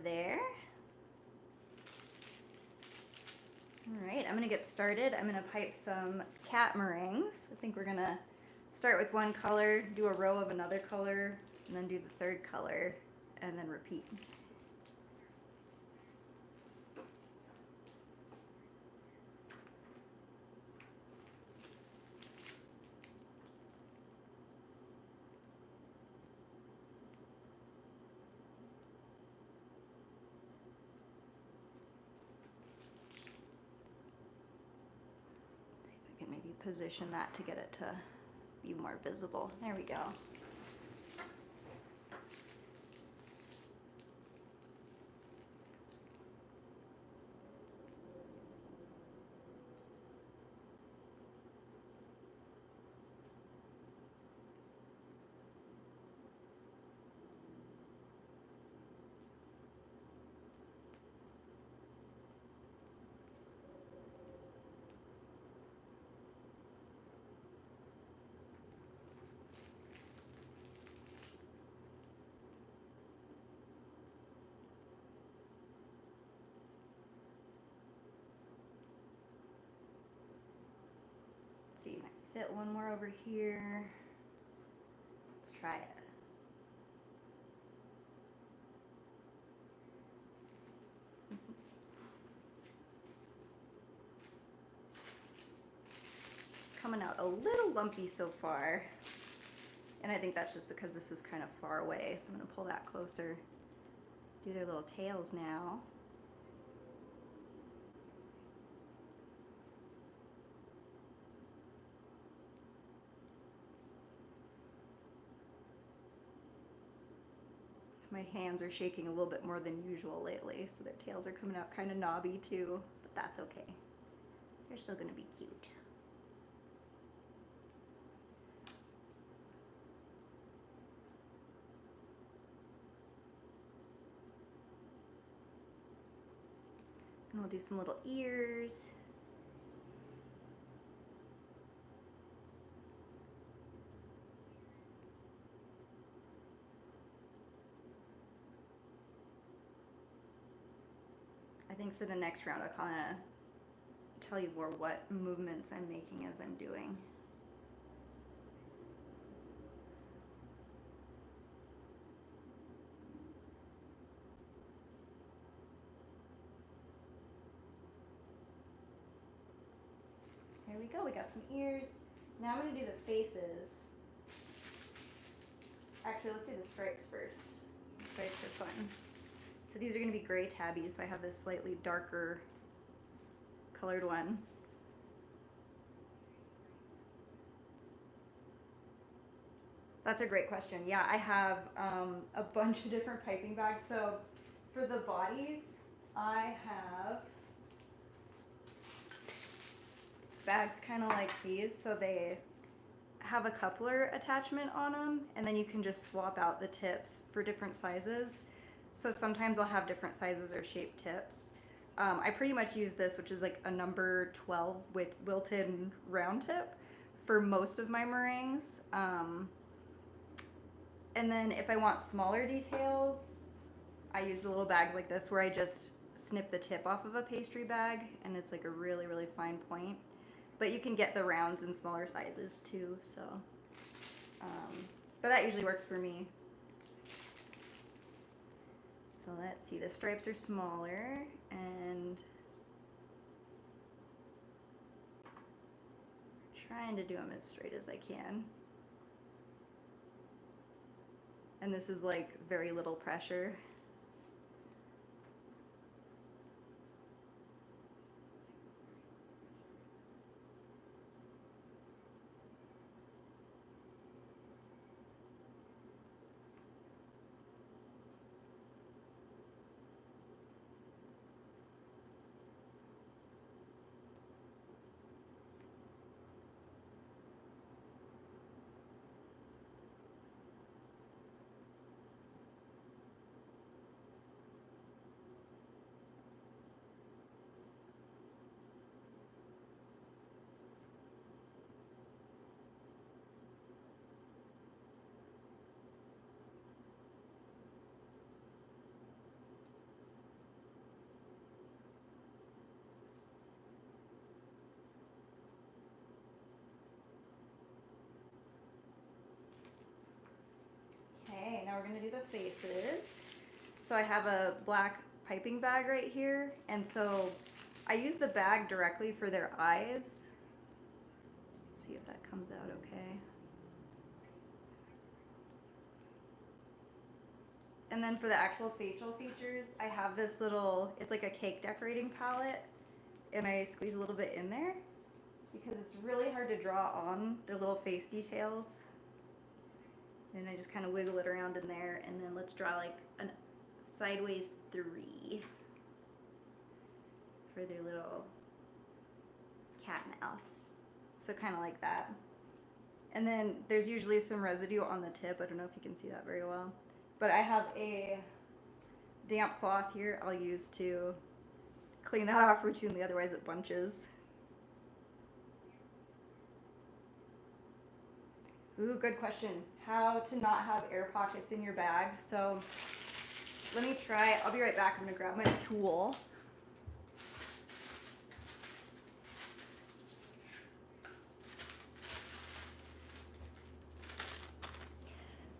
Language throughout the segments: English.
there. All right, I'm gonna get started. I'm gonna pipe some cat meringues. I think we're gonna start with one color, do a row of another color, and then do the third color, and then repeat. See if I can maybe position that to get it to be more visible. There we go. See, I fit one more over here. Let's try it. Coming out a little lumpy so far, and I think that's just because this is kind of far away, so I'm going to pull that closer. Do their little tails now. My hands are shaking a little bit more than usual lately, so their tails are coming out kind of knobby too, but that's okay. They're still going to be cute. And we'll do some little ears. I think for the next round I'll kind of tell you more what movements I'm making as I'm doing. There we go, we got some ears. Now I'm going to do the faces. Actually, let's do the stripes first. The stripes are fun. So these are going to be gray tabbies, so I have this slightly darker colored one. That's a great question. Yeah, I have a bunch of different piping bags. So for the bodies, I have bags kind of like these, so they have a coupler attachment on them, and then you can just swap out the tips for different sizes. So sometimes I'll have different sizes or shaped tips. I pretty much use this, which is like a number 12 with Wilton round tip, for most of my meringues. And then if I want smaller details, I use the little bags like this where I just snip the tip off of a pastry bag, and it's like a really, really fine point. But you can get the rounds in smaller sizes too, so. But that usually works for me. So let's see, the stripes are smaller, and trying to do them as straight as I can. And this is like very little pressure. faces. So I have a black piping bag right here, and so I use the bag directly for their eyes. Let's see if that comes out okay. And then for the actual facial features, I have this little, it's like a cake decorating palette, and I squeeze a little bit in there because it's really hard to draw on their little face details. And I just kind of wiggle it around in there, and then let's draw like a sideways 3 for their little cat mouths. So kind of like that. And then there's usually some residue on the tip. I don't know if you can see that very well. But I have a damp cloth here I'll use to clean that off routinely, otherwise it bunches. Ooh, good question. How to not have air pockets in your bag. So let me try, I'll be right back. I'm gonna grab my tool.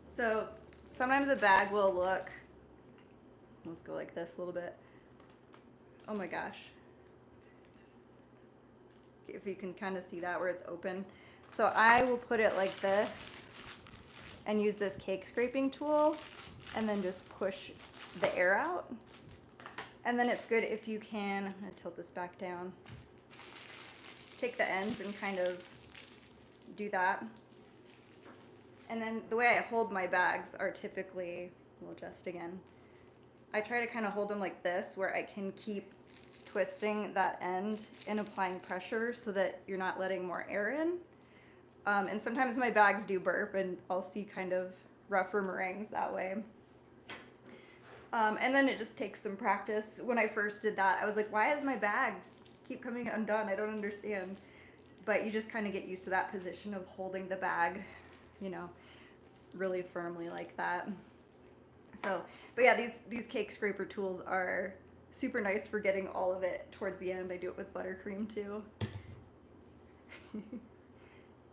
So sometimes a bag will look, let's go like this a little bit. Oh my gosh. If you can kind of see that where it's open. So I will put it like this and use this cake scraping tool and then just push the air out. And then it's good if you can, I'm gonna tilt this back down, take the ends and kind of do that. And then the way I hold my bags are typically, we'll adjust again. I try to kind of hold them like this where I can keep twisting that end and applying pressure so that you're not letting more air in. And sometimes my bags do burp and I'll see kind of rougher meringues that way. And then it just takes some practice. When I first did that, I was like, why does my bag keep coming undone? I don't understand. But you just kind of get used to that position of holding the bag, you know, really firmly like that. So, but yeah, these cake scraper tools are super nice for getting all of it towards the end. I do it with buttercream too.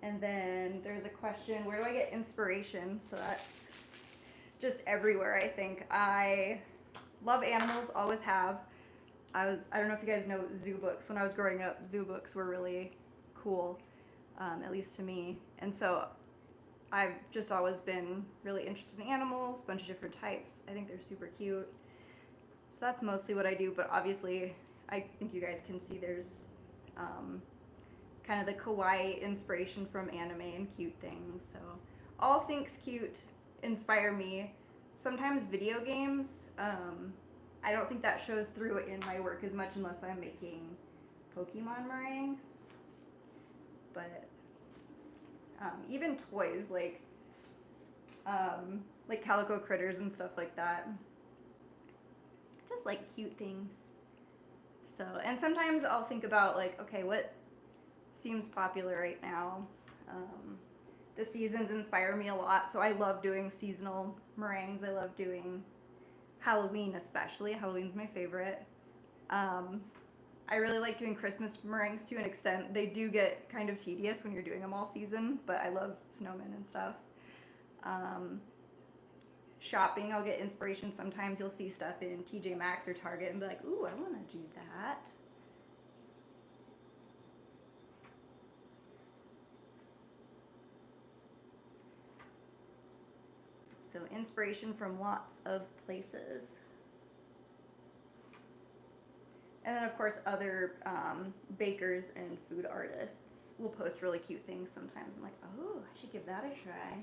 And then there's a question, where do I get inspiration? So that's just everywhere, I think. I love animals, always have. I don't know if you guys know zoo books. When I was growing up, zoo books were really cool, at least to me. And so I've just always been really interested in animals, a bunch of different types. I think they're super cute. So that's mostly what I do, but obviously I think you guys can see there's kind of the kawaii inspiration from anime and cute things. So all things cute inspire me. Sometimes video games, I don't think that shows through in my work as much unless I'm making Pokemon meringues. But even toys like calico critters and stuff like that. Just like cute things. So, and sometimes I'll think about like, okay, what seems popular right now? The seasons inspire me a lot, so I love doing seasonal meringues. I love doing Halloween especially. Halloween's my favorite. I really like doing Christmas meringues to an extent. They do get kind of tedious when you're doing them all season, but I love snowmen and stuff. Shopping, I'll get inspiration. Sometimes you'll see stuff in TJ Maxx or Target and be like, ooh, I want to do that. So inspiration from lots of places. And then of course other bakers and food artists will post really cute things sometimes. I'm like, oh, I should give that a try.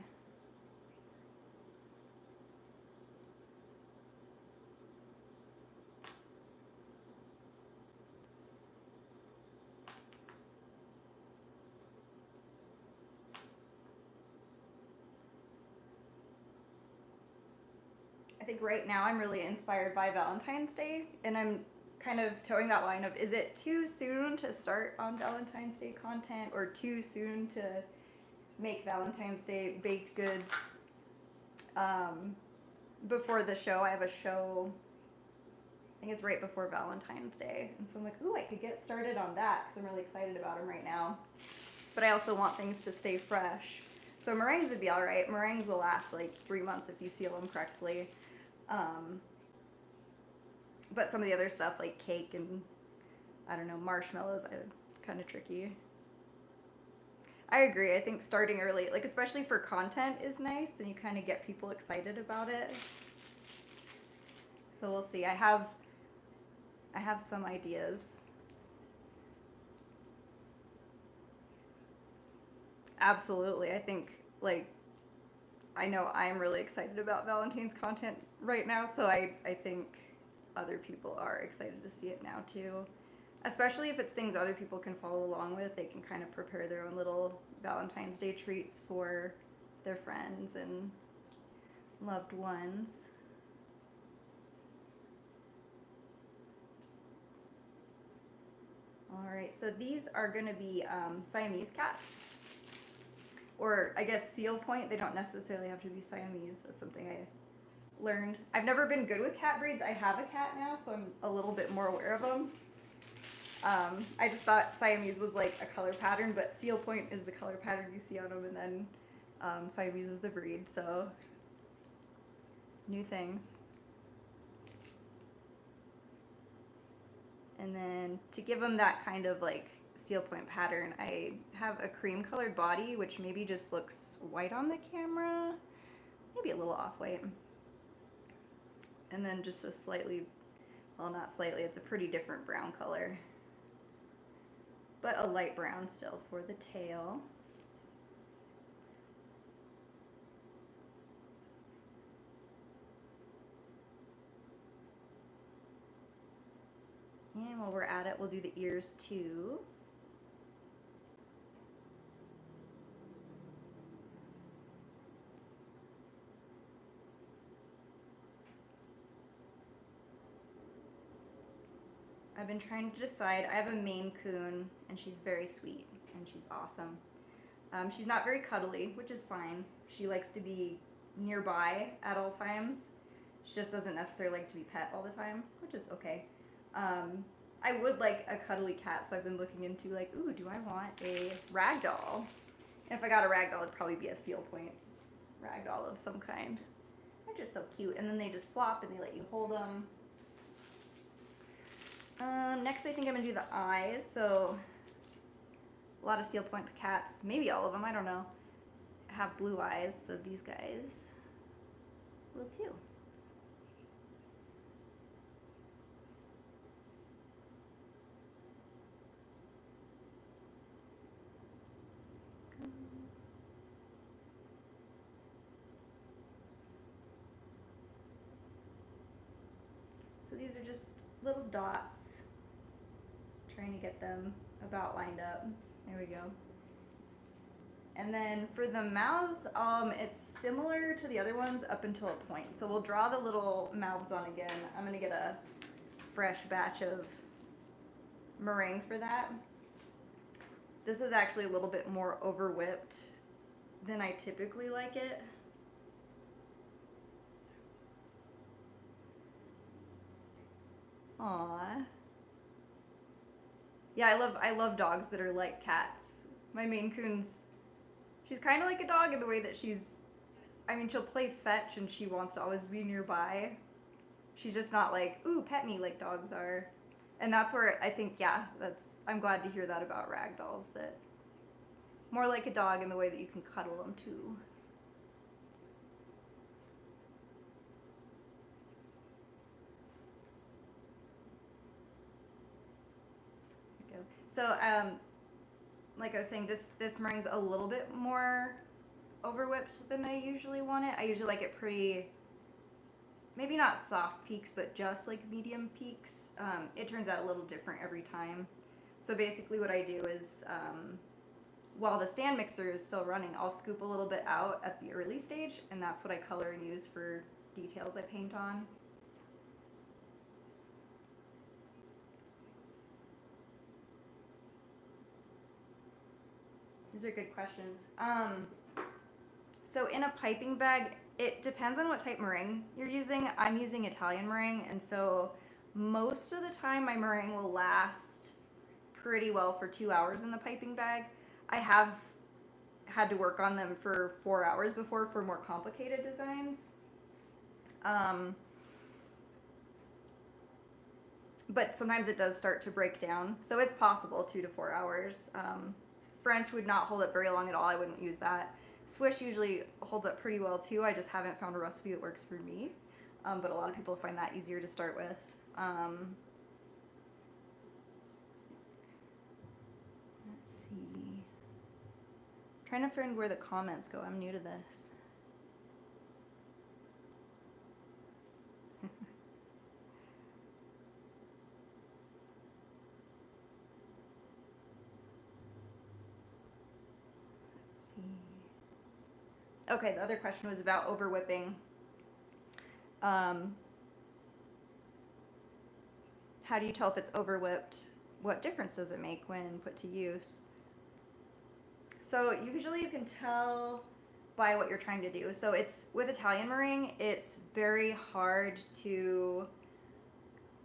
I think right now I'm really inspired by Valentine's Day, and I'm kind of towing that line of, is it too soon to start on Valentine's Day content or too soon to make Valentine's Day baked goods before the show? I have a show, I think it's right before Valentine's Day, and so I'm like, ooh, I could get started on that because I'm really excited about them right now. But I also want things to stay fresh. So meringues would be all right. Meringues will last like 3 months if you seal them correctly. But some of the other stuff like cake and I don't know, marshmallows, kind of tricky. I agree. I think starting early, like especially for content, is nice. Then you kind of get people excited about it. So we'll see. I have some ideas. Absolutely. I think like I know I'm really excited about Valentine's content right now, so I think other people are excited to see it now too. Especially if it's things other people can follow along with, they can kind of prepare their own little Valentine's Day treats for their friends and loved ones. All right, so these are going to be Siamese cats. Or I guess seal point. They don't necessarily have to be Siamese. That's something I learned. I've never been good with cat breeds. I have a cat now, so I'm a little bit more aware of them. I just thought Siamese was like a color pattern, but seal point is the color pattern you see on them, and then Siamese is the breed, so new things. And then to give them that kind of like seal point pattern, I have a cream colored body, which maybe just looks white on the camera, maybe a little off-white. And then just a slightly, well, not slightly, it's a pretty different brown color, but a light brown still for the tail. And while we're at it, we'll do the ears too. I've been trying to decide. I have a Maine Coon, and she's very sweet, and she's awesome. She's not very cuddly, which is fine. She likes to be nearby at all times. She just doesn't necessarily like to be pet all the time, which is okay. I would like a cuddly cat, so I've been looking into like, ooh, do I want a ragdoll? And if I got a ragdoll, it'd probably be a seal point ragdoll of some kind. They're just so cute, and then they just flop and they let you hold them. Next, I think I'm gonna do the eyes. So a lot of seal point cats, maybe all of them, I don't know, have blue eyes. So these guys will too. So these are just little dots, trying to get them about lined up. There we go. And then for the mouths, it's similar to the other ones up until a point. So we'll draw the little mouths on again. I'm gonna get a fresh batch of meringue for that. This is actually a little bit more over whipped than I typically like it. Aww. Yeah, I love dogs that are like cats. My Maine Coon's, she's kind of like a dog in the way that I mean, she'll play fetch and she wants to always be nearby. She's just not like, ooh, pet me like dogs are. And that's where I think, yeah, I'm glad to hear that about ragdolls, that more like a dog in the way that you can cuddle them too. So, like I was saying, this meringue's a little bit more over whipped than I usually want it. I usually like it pretty, maybe not soft peaks, but just like medium peaks. It turns out a little different every time. So basically what I do is, while the stand mixer is still running, I'll scoop a little bit out at the early stage, and that's what I color and use for details I paint on. These are good questions. So in a piping bag, it depends on what type meringue you're using. I'm using Italian meringue, and so most of the time my meringue will last pretty well for 2 hours in the piping bag. I have had to work on them for 4 hours before for more complicated designs. But sometimes it does start to break down. So it's possible 2 to 4 hours. French would not hold up very long at all. I wouldn't use that. Swish usually holds up pretty well too. I just haven't found a recipe that works for me. But a lot of people find that easier to start with. Let's see. Trying to find where the comments go. I'm new to this. Let's see. Okay, the other question was about over whipping. How do you tell if it's over whipped? What difference does it make when put to use? So usually you can tell by what you're trying to do. So it's with Italian meringue, it's very hard to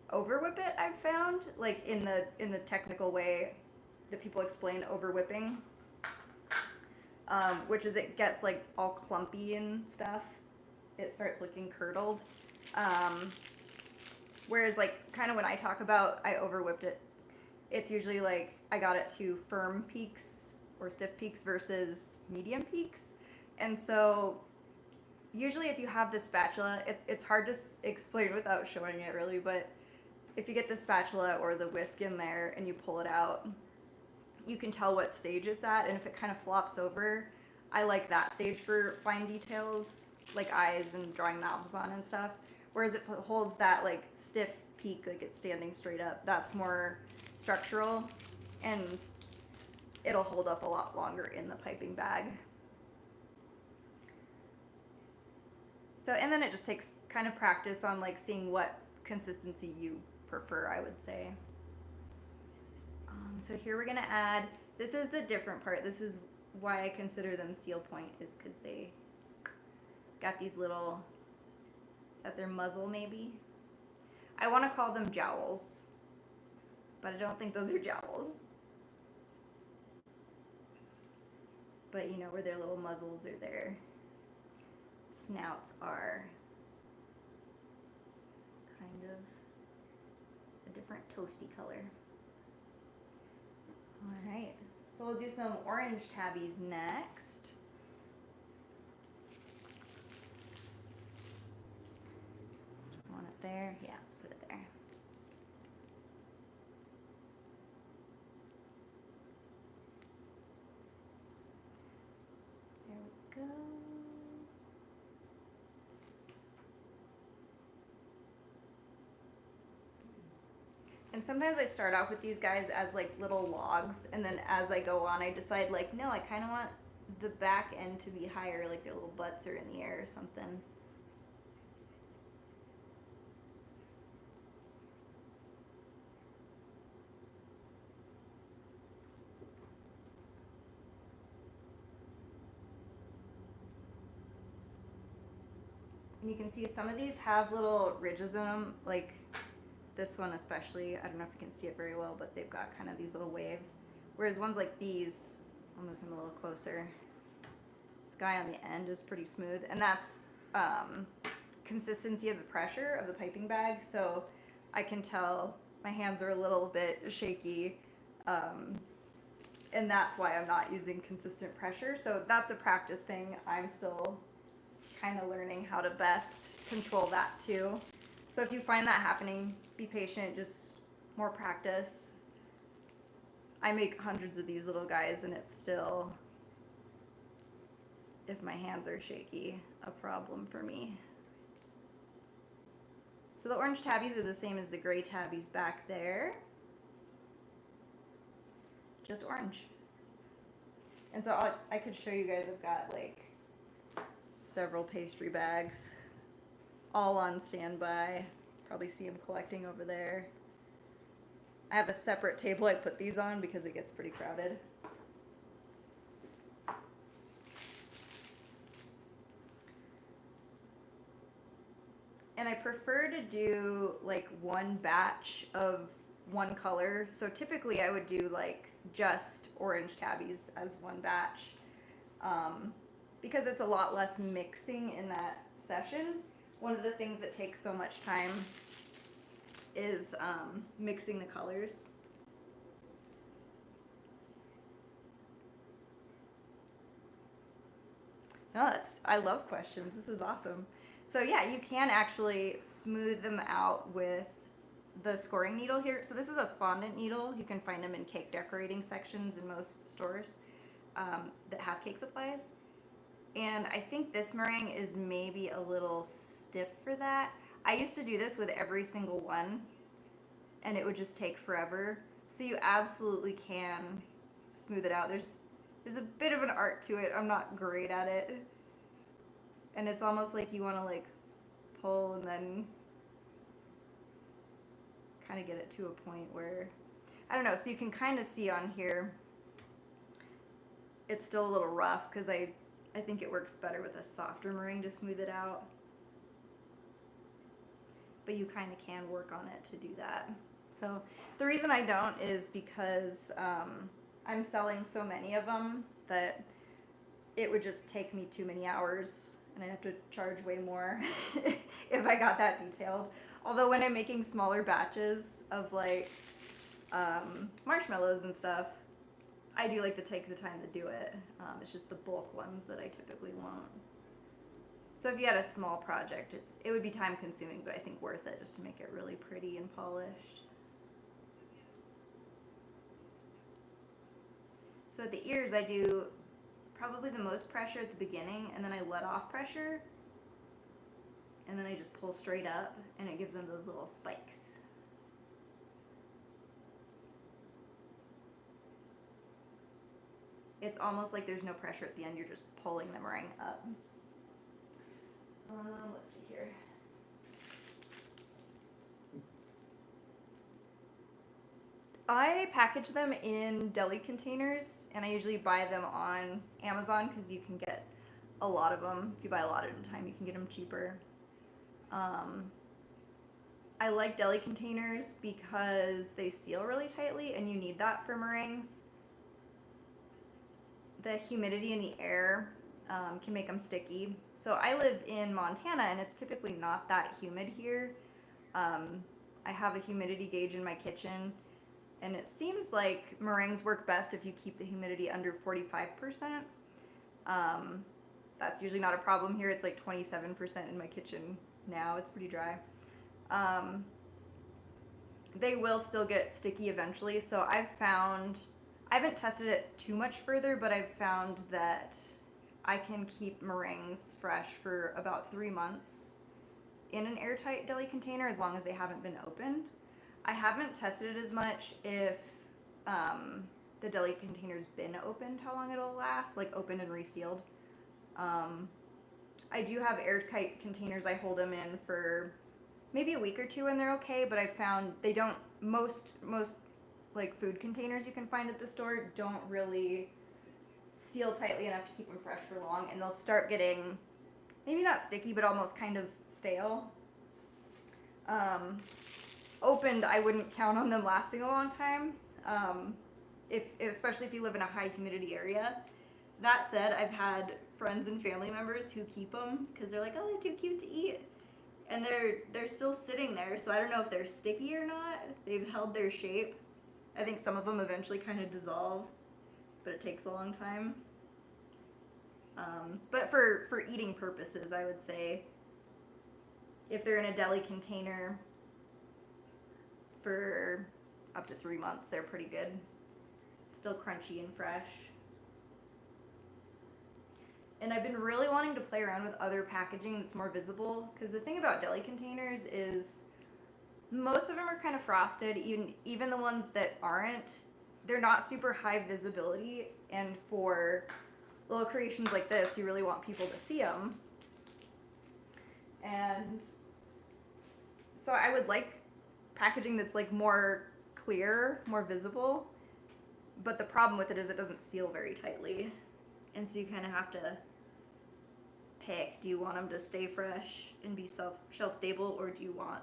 over whip it, I've found, like in the technical way that people explain over whipping, which is it gets like all clumpy and stuff. It starts looking curdled. Whereas like kind of when I talk about I over whipped it, it's usually like I got it to firm peaks or stiff peaks versus medium peaks. And so usually if you have the spatula, it's hard to explain without showing it really, but if you get the spatula or the whisk in there and you pull it out, you can tell what stage it's at. And if it kind of flops over, I like that stage for fine details like eyes and drawing mouths on and stuff. Whereas it holds that like stiff peak, like it's standing straight up, that's more structural and it'll hold up a lot longer in the piping bag. So, and then it just takes kind of practice on like seeing what consistency you prefer, I would say. So here we're gonna add, this is the different part. This is why I consider them seal point, is because they got these little, is that their muzzle maybe? I want to call them jowls, but I don't think those are jowls. But you know where their little muzzles or their snouts are kind of a different toasty color. All right, so we'll do some orange tabbies next. Want it there? Yeah, let's put it there. There we go. And sometimes I start off with these guys as like little logs, and then as I go on, I decide like, no, I kind of want the back end to be higher, like their little butts are in the air or something. And you can see some of these have little ridges in them, like this one especially. I don't know if you can see it very well, but they've got kind of these little waves. Whereas ones like these, I'll move him a little closer. This guy on the end is pretty smooth, and that's consistency of the pressure of the piping bag. So I can tell my hands are a little bit shaky, and that's why I'm not using consistent pressure. So that's a practice thing. I'm still kind of learning how to best control that too. So if you find that happening, be patient, just more practice. I make hundreds of these little guys and it's still, if my hands are shaky, a problem for me. So the orange tabbies are the same as the gray tabbies back there. Just orange. And so I could show you guys, I've got like several pastry bags all on standby. Probably see them collecting over there. I have a separate table I put these on because it gets pretty crowded. And I prefer to do like one batch of one color. So typically I would do like just orange tabbies as one batch. because it's a lot less mixing in that session. One of the things that takes so much time is mixing the colors. No, I love questions. This is awesome. So yeah, you can actually smooth them out with the scoring needle here. So this is a fondant needle. You can find them in cake decorating sections in most stores that have cake supplies. And I think this meringue is maybe a little stiff for that. I used to do this with every single one, and it would just take forever. So you absolutely can smooth it out. There's a bit of an art to it. I'm not great at it. And it's almost like you want to like pull and then kind of get it to a point where, I don't know, so you can kind of see on here, it's still a little rough because I think it works better with a softer meringue to smooth it out. But you kind of can work on it to do that. So the reason I don't is because I'm selling so many of them that it would just take me too many hours and I'd have to charge way more if I got that detailed. Although when I'm making smaller batches of like marshmallows and stuff, I do like to take the time to do it. It's just the bulk ones that I typically want. So if you had a small project, it would be time consuming, but I think worth it just to make it really pretty and polished. So at the ears, I do probably the most pressure at the beginning, and then I let off pressure, and then I just pull straight up, and it gives them those little spikes. It's almost like there's no pressure at the end, you're just pulling the meringue up. Let's see here. I package them in deli containers, and I usually buy them on Amazon because you can get a lot of them. If you buy a lot at a time, you can get them cheaper. I like deli containers because they seal really tightly, and you need that for meringues. The humidity in the air can make them sticky. So I live in Montana, and it's typically not that humid here. I have a humidity gauge in my kitchen, and it seems like meringues work best if you keep the humidity under 45%. That's usually not a problem here. It's like 27% in my kitchen now. It's pretty dry. They will still get sticky eventually, so I haven't tested it too much further, but I've found that I can keep meringues fresh for about 3 months in an airtight deli container as long as they haven't been opened. I haven't tested it as much if the deli container's been opened, how long it'll last, like opened and resealed. I do have airtight containers I hold them in for maybe a week or two and they're okay, but I found they don't, most like food containers you can find at the store don't really seal tightly enough to keep them fresh for long, and they'll start getting maybe not sticky but almost kind of stale. Opened, I wouldn't count on them lasting a long time, especially if you live in a high humidity area. That said, I've had friends and family members who keep them because they're like, oh, they're too cute to eat, and they're still sitting there, so I don't know if they're sticky or not. They've held their shape. I think some of them eventually kind of dissolve, but it takes a long time. But for eating purposes, I would say if they're in a deli container for up to 3 months, they're pretty good. Still crunchy and fresh. And I've been really wanting to play around with other packaging that's more visible, because the thing about deli containers is most of them are kind of frosted, even the ones that aren't. They're not super high visibility, and for little creations like this, you really want people to see them. And so I would like packaging that's like more clear, more visible, but the problem with it is it doesn't seal very tightly, and so you kind of have to pick, do you want them to stay fresh and be shelf stable, or do you want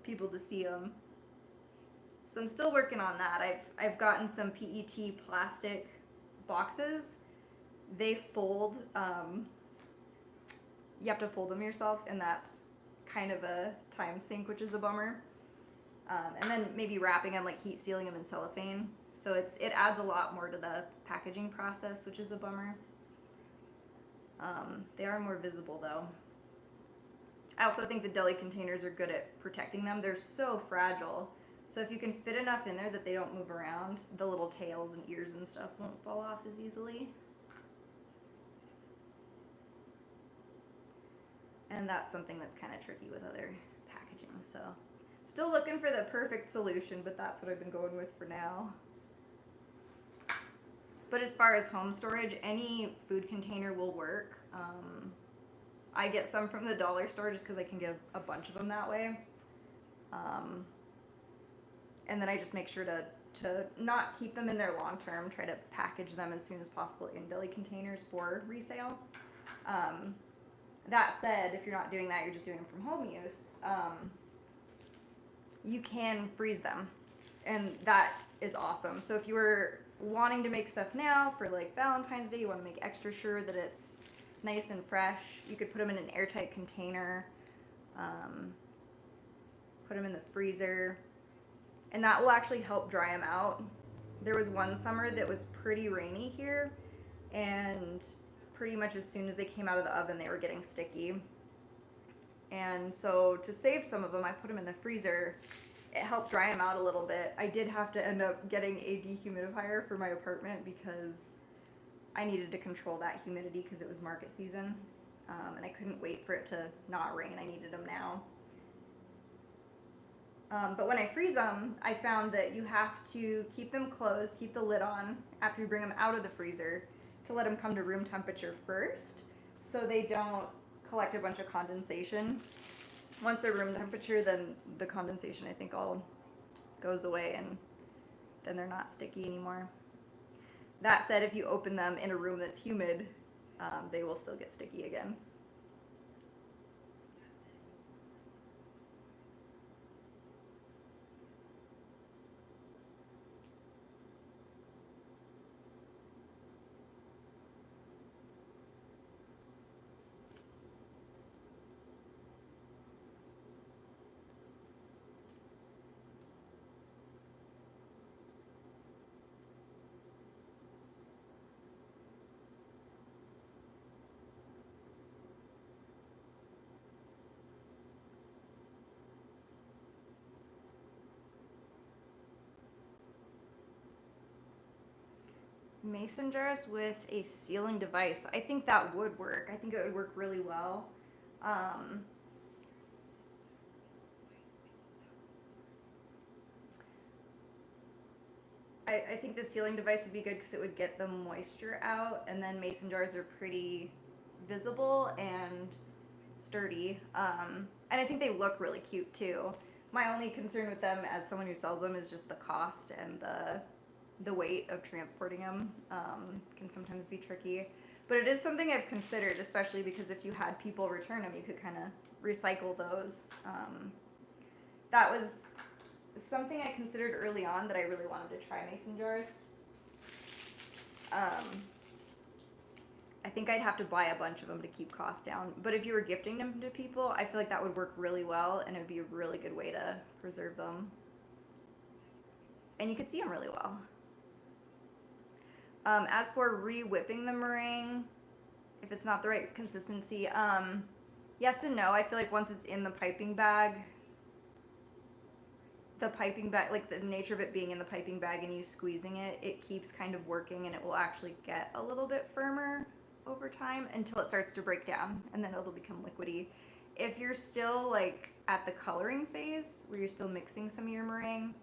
people to see them? So I'm still working on that. I've gotten some PET plastic boxes they fold, you have to fold them yourself, and that's kind of a time sink, which is a bummer. And then maybe wrapping them, like heat sealing them in cellophane. So it adds a lot more to the packaging process, which is a bummer. They are more visible though. I also think the deli containers are good at protecting them. They're so fragile. So if you can fit enough in there that they don't move around, the little tails and ears and stuff won't fall off as easily. And that's something that's kind of tricky with other packaging. So still looking for the perfect solution, but that's what I've been going with for now. But as far as home storage, any food container will work. I get some from the dollar store just because I can get a bunch of them that way. And then I just make sure to not keep them in there long term, try to package them as soon as possible in deli containers for resale. That said, if you're not doing that, you're just doing them from home use, you can freeze them. And that is awesome. So if you were wanting to make stuff now for like Valentine's Day, you want to make extra sure that it's nice and fresh, you could put them in an airtight container, put them in the freezer, and that will actually help dry them out. There was one summer that was pretty rainy here, and pretty much as soon as they came out of the oven, they were getting sticky. And so to save some of them, I put them in the freezer. It helped dry them out a little bit. I did have to end up getting a dehumidifier for my apartment because I needed to control that humidity because it was market season. And I couldn't wait for it to not rain. I needed them now. But when I freeze them, I found that you have to keep them closed, keep the lid on after you bring them out of the freezer to let them come to room temperature first so they don't collect a bunch of condensation. Once they're room temperature, then the condensation I think all goes away and then they're not sticky anymore. That said, if you open them in a room that's humid, they will still get sticky again. Mason jars with a sealing device. I think that would work. I think it would work really well. I think the sealing device would be good because it would get the moisture out, and then mason jars are pretty visible and sturdy. And I think they look really cute too. My only concern with them as someone who sells them is just the cost and the weight of transporting them can sometimes be tricky. But it is something I've considered, especially because if you had people return them, you could kind of recycle those. That was something I considered early on that I really wanted to try mason jars. I think I'd have to buy a bunch of them to keep costs down. But if you were gifting them to people, I feel like that would work really well, and it would be a really good way to preserve them. And you could see them really well. As for re-whipping the meringue, if it's not the right consistency, yes and no. I feel like once it's in the piping bag, like the nature of it being in the piping bag and you squeezing it, it keeps kind of working and it will actually get a little bit firmer over time until it starts to break down, and then it'll become liquidy. If you're still like at the coloring phase where you're still mixing some of your meringue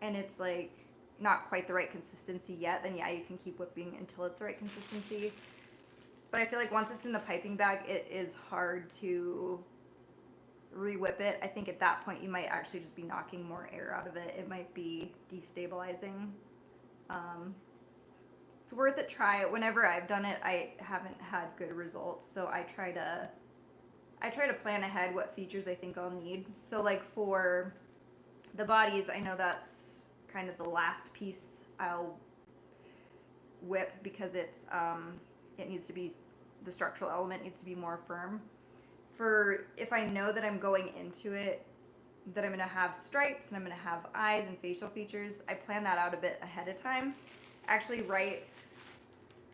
and it's like not quite the right consistency yet, then yeah, you can keep whipping until it's the right consistency. But I feel like once it's in the piping bag, it is hard to re-whip it. I think at that point you might actually just be knocking more air out of it. It might be destabilizing. It's worth a try. Whenever I've done it, I haven't had good results, so I try to plan ahead what features I think I'll need. So like for the bodies, I know that's kind of the last piece I'll whip because it's it needs to be, the structural element needs to be more firm. For if I know that I'm going into it, that I'm going to have stripes and I'm going to have eyes and facial features, I plan that out a bit ahead of time. Actually write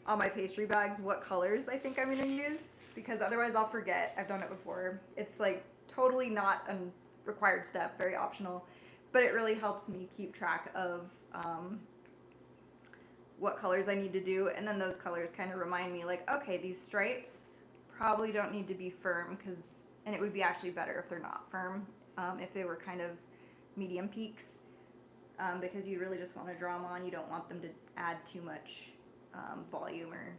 on my pastry bags what colors I think I'm going to use, because otherwise I'll forget. I've done it before. It's like totally not a required step, very optional, but it really helps me keep track of what colors I need to do, and then those colors kind of remind me like, okay, these stripes probably don't need to be firm, because, and it would be actually better if they're not firm, if they were kind of medium peaks, because you really just want to draw them on. You don't want them to add too much volume or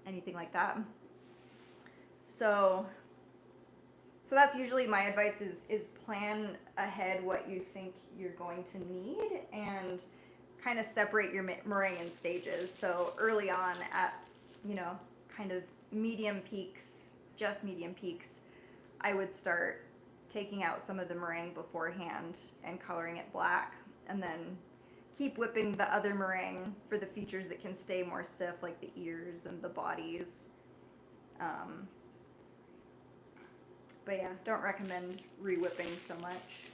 anything like that. So that's usually my advice, is plan ahead what you think you're going to need, and kind of separate your meringue in stages. So early on at, you know, kind of medium peaks, just medium peaks, I would start taking out some of the meringue beforehand and coloring it black, and then keep whipping the other meringue for the features that can stay more stiff, like the ears and the bodies. But yeah, don't recommend re-whipping so much.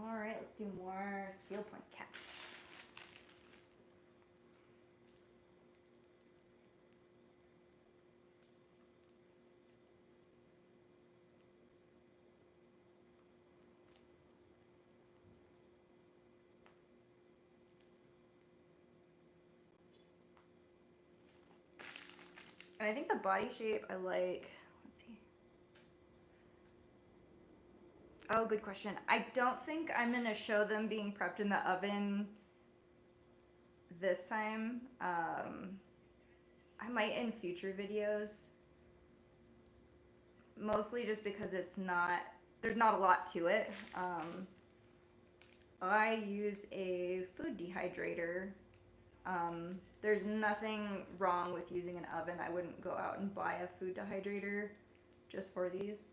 All right, let's do more seal point caps. And I think the body shape I like, let's see. Oh, good question. I don't think I'm going to show them being prepped in the oven this time. I might in future videos. Mostly just because it's not, there's not a lot to it. I use a food dehydrator. There's nothing wrong with using an oven. I wouldn't go out and buy a food dehydrator just for these.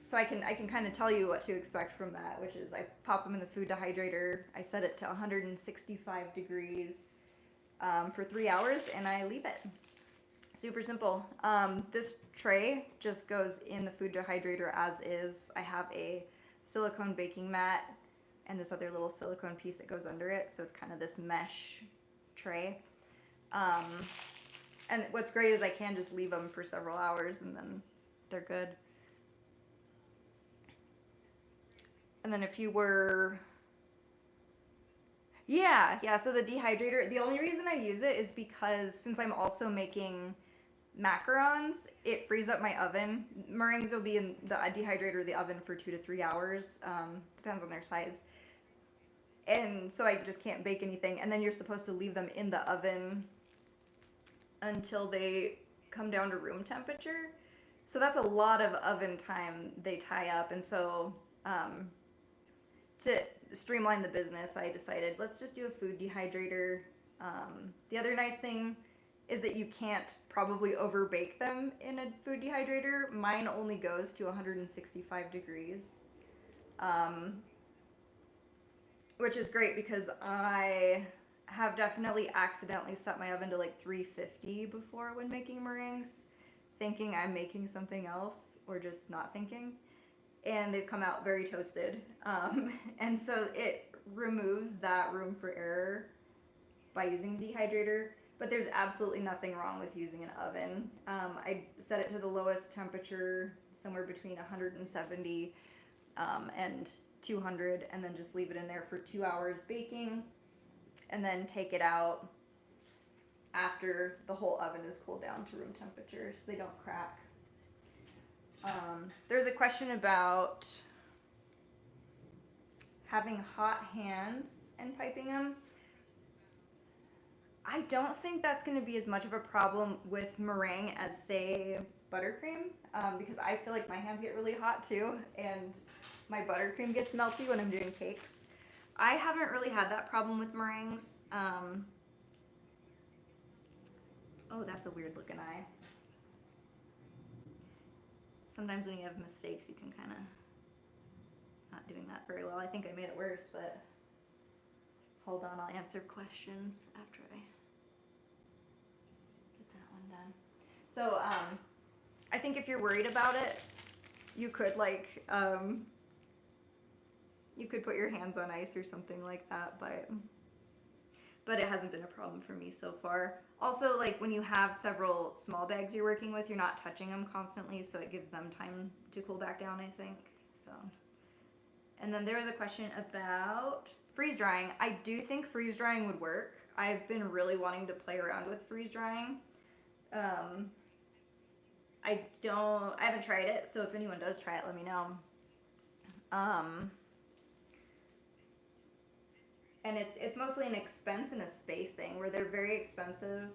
So I can kind of tell you what to expect from that, which is I pop them in the food dehydrator. I set it to 165 degrees for 3 hours, and I leave it. Super simple. This tray just goes in the food dehydrator as is. I have a silicone baking mat and this other little silicone piece that goes under it, so it's kind of this mesh tray. And what's great is I can just leave them for several hours and then they're good. And then if you were, yeah, so the dehydrator, the only reason I use it is because since I'm also making macarons, it frees up my oven. Meringues will be in the dehydrator or the oven for 2 to 3 hours. Depends on their size. And so I just can't bake anything. And then you're supposed to leave them in the oven until they come down to room temperature. So that's a lot of oven time they tie up. And so to streamline the business, I decided let's just do a food dehydrator. The other nice thing is that you can't probably over bake them in a food dehydrator. Mine only goes to 165 degrees, which is great because I have definitely accidentally set my oven to like 350 before when making meringues, thinking I'm making something else or just not thinking, and they've come out very toasted. And so it removes that room for error by using a dehydrator. But there's absolutely nothing wrong with using an oven. I set it to the lowest temperature, somewhere between 170 and 200, and then just leave it in there for 2 hours baking, and then take it out after the whole oven is cooled down to room temperature so they don't crack. There's a question about having hot hands and piping them. I don't think that's going to be as much of a problem with meringue as, say, buttercream, because I feel like my hands get really hot too, and my buttercream gets melty when I'm doing cakes. I haven't really had that problem with meringues. Oh, that's a weird looking eye. Sometimes when you have mistakes, you can kind of not doing that very well. I think I made it worse, but hold on, I'll answer questions after I get that one done. So, I think if you're worried about it, you could like, you could put your hands on ice or something like that, but it hasn't been a problem for me so far. Also, like when you have several small bags you're working with, you're not touching them constantly, so it gives them time to cool back down, I think. So, and then there was a question about freeze drying. I do think freeze drying would work. I've been really wanting to play around with freeze drying. I haven't tried it, so if anyone does try it, let me know. And it's mostly an expense and a space thing, where they're very expensive.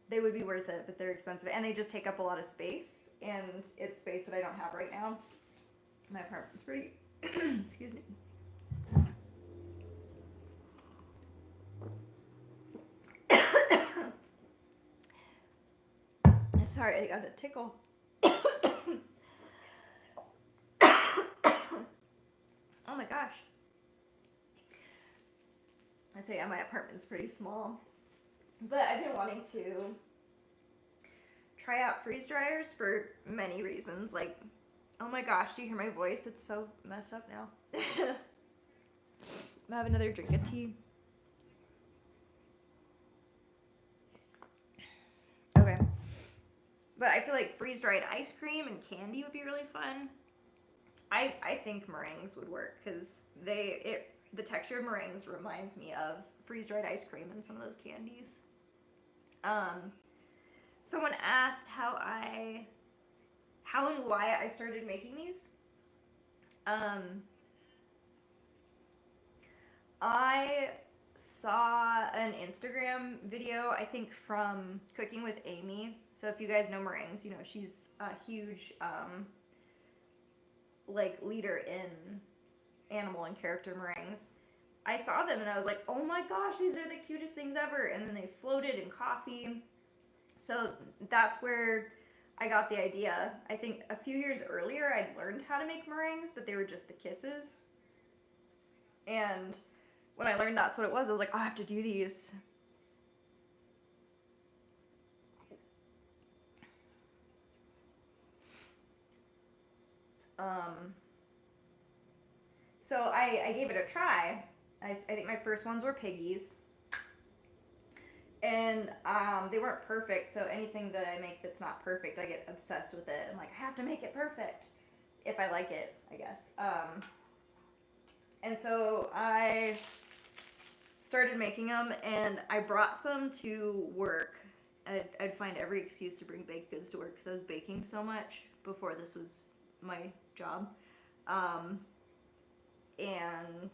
They would be worth it, but they're expensive, and they just take up a lot of space, and it's space that I don't have right now. My apartment's pretty, excuse me. Sorry, I got a tickle. Oh my gosh. I say, yeah, my apartment's pretty small. But I've been wanting to try out freeze dryers for many reasons. Like, oh my gosh, do you hear my voice? It's so messed up now. I'm gonna have another drink of tea. Okay. But I feel like freeze-dried ice cream and candy would be really fun. I think meringues would work because the texture of meringues reminds me of freeze-dried ice cream and some of those candies. Someone asked how and why I started making these. I saw an Instagram video, I think from Cooking with Amy. So if you guys know meringues, you know she's a huge like leader in animal and character meringues. I saw them and I was like, oh my gosh, these are the cutest things ever. And then they floated in coffee. So that's where I got the idea. I think a few years earlier I'd learned how to make meringues, but they were just the kisses. And when I learned that's what it was, I was like, oh, I have to do these. So I gave it a try. I think my first ones were piggies. And they weren't perfect, so anything that I make that's not perfect, I get obsessed with it. I'm like, I have to make it perfect if I like it, I guess. And so I started making them, and I brought some to work, I'd find every excuse to bring baked goods to work because I was baking so much before this was my job. And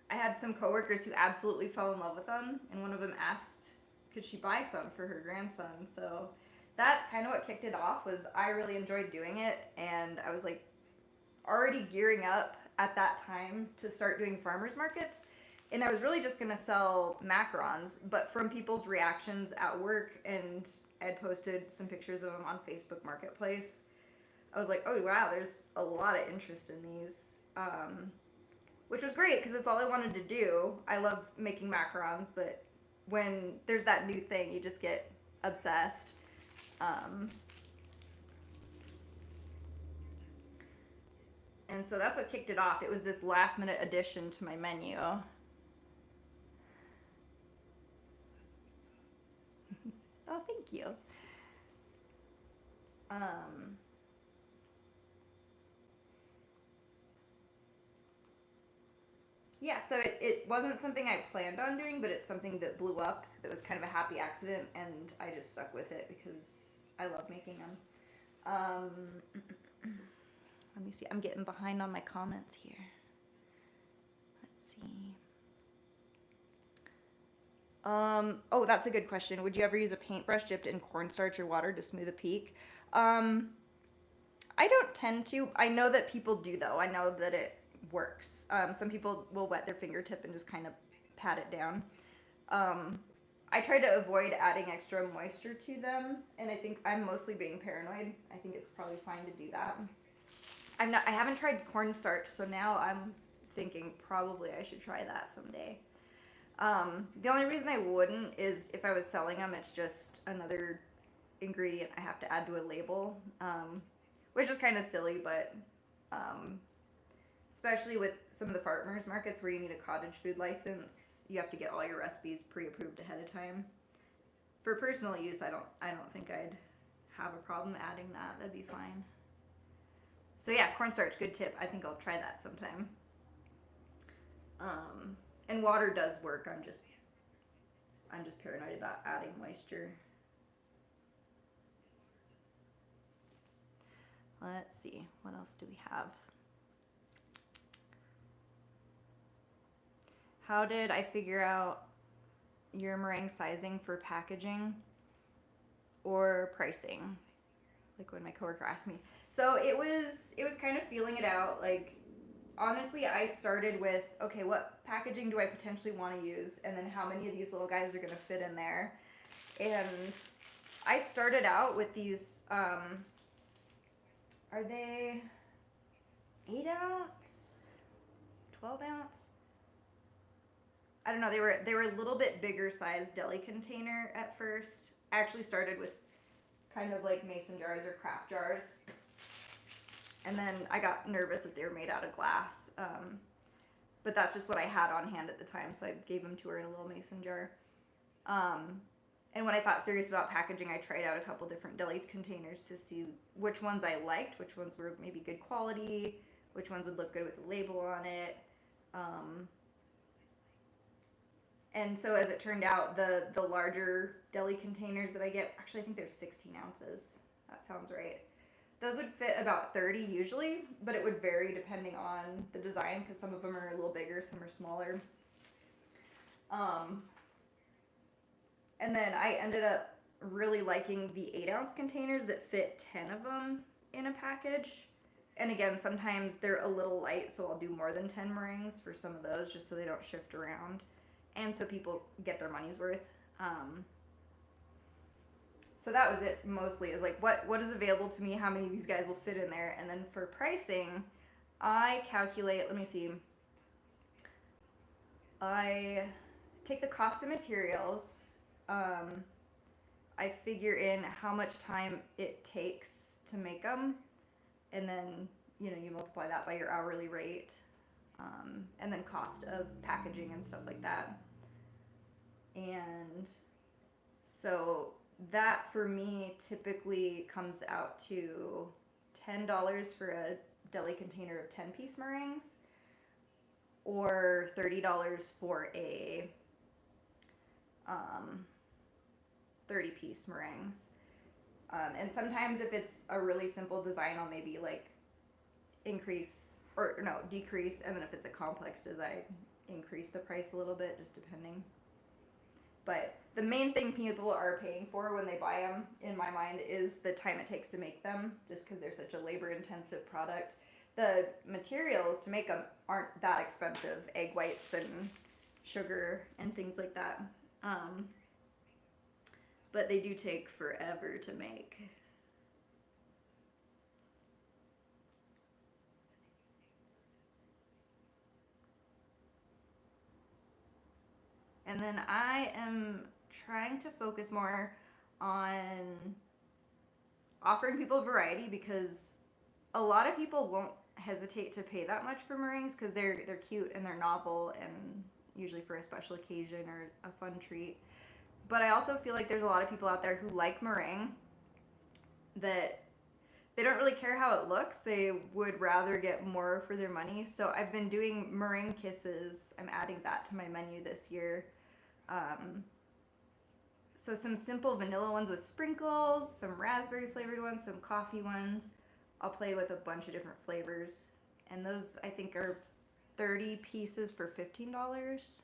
I had some coworkers who absolutely fell in love with them, and one of them asked, could she buy some for her grandson? So that's kind of what kicked it off. Was I really enjoyed doing it, and I was like already gearing up at that time to start doing farmers markets, and I was really just gonna sell macarons, but from people's reactions at work, and I had posted some pictures of them on Facebook Marketplace, I was like, oh wow, there's a lot of interest in these, which was great because it's all I wanted to do. I love making macarons, but when there's that new thing, you just get obsessed. And so that's what kicked it off. It was this last minute addition to my menu. Oh, thank you. Yeah, so it wasn't something I planned on doing, but it's something that blew up. That was kind of a happy accident, and I just stuck with it because I love making them. Let me see. I'm getting behind on my comments here. Let's see. Oh, that's a good question. Would you ever use a paintbrush dipped in cornstarch or water to smooth a peak? I don't tend to. I know that people do, though. I know that it works. Some people will wet their fingertip and just kind of pat it down. I try to avoid adding extra moisture to them, and I think I'm mostly being paranoid. I think it's probably fine to do that. I haven't tried cornstarch, so now I'm thinking probably I should try that someday. The only reason I wouldn't is if I was selling them, it's just another ingredient I have to add to a label, which is kind of silly, but especially with some of the farmers markets where you need a cottage food license, you have to get all your recipes pre-approved ahead of time. For personal use, I don't think I'd have a problem adding that. That'd be fine. So yeah, cornstarch, good tip. I think I'll try that sometime. And water does work. I'm just paranoid about adding moisture. Let's see, what else do we have? How did I figure out your meringue sizing for packaging or pricing? Like when my coworker asked me. So it was kind of feeling it out. Like, honestly, I started with, okay, what packaging do I potentially want to use? And then how many of these little guys are going to fit in there? And I started out with these, are they 8 ounce? 12 ounce? I don't know, they were a little bit bigger size deli container at first. I actually started with kind of like mason jars or craft jars. And then I got nervous that they were made out of glass. But that's just what I had on hand at the time, so I gave them to her in a little mason jar. And when I thought serious about packaging, I tried out a couple different deli containers to see which ones I liked, which ones were maybe good quality, which ones would look good with a label on it. And so as it turned out, the larger deli containers that I get, actually I think they're 16 ounces. That sounds right. Those would fit about 30 usually, but it would vary depending on the design because some of them are a little bigger, some are smaller. And then I ended up really liking the 8 ounce containers that fit 10 of them in a package. And again, sometimes they're a little light, so I'll do more than 10 meringues for some of those just so they don't shift around. And so people get their money's worth. So that was it mostly, is like what is available to me, how many of these guys will fit in there. And then for pricing, I calculate, let me see. I take the cost of materials. I figure in how much time it takes to make them. And then, you multiply that by your hourly rate. And then cost of packaging and stuff like that. And so that for me typically comes out to $10 for a deli container of 10-piece meringues, or $30 for a 30-piece meringues. And sometimes if it's a really simple design, I'll maybe like decrease, and then if it's a complex design, increase the price a little bit, just depending. But the main thing people are paying for when they buy them, in my mind, is the time it takes to make them, just because they're such a labor-intensive product. The materials to make them aren't that expensive, egg whites and sugar and things like that. But they do take forever to make. And then I am trying to focus more on offering people variety, because a lot of people won't hesitate to pay that much for meringues because they're cute and they're novel and usually for a special occasion or a fun treat. But I also feel like there's a lot of people out there who like meringue that they don't really care how it looks. They would rather get more for their money. So I've been doing meringue kisses. I'm adding that to my menu this year. So some simple vanilla ones with sprinkles, some raspberry flavored ones, some coffee ones. I'll play with a bunch of different flavors. And those I think are 30 pieces for $15.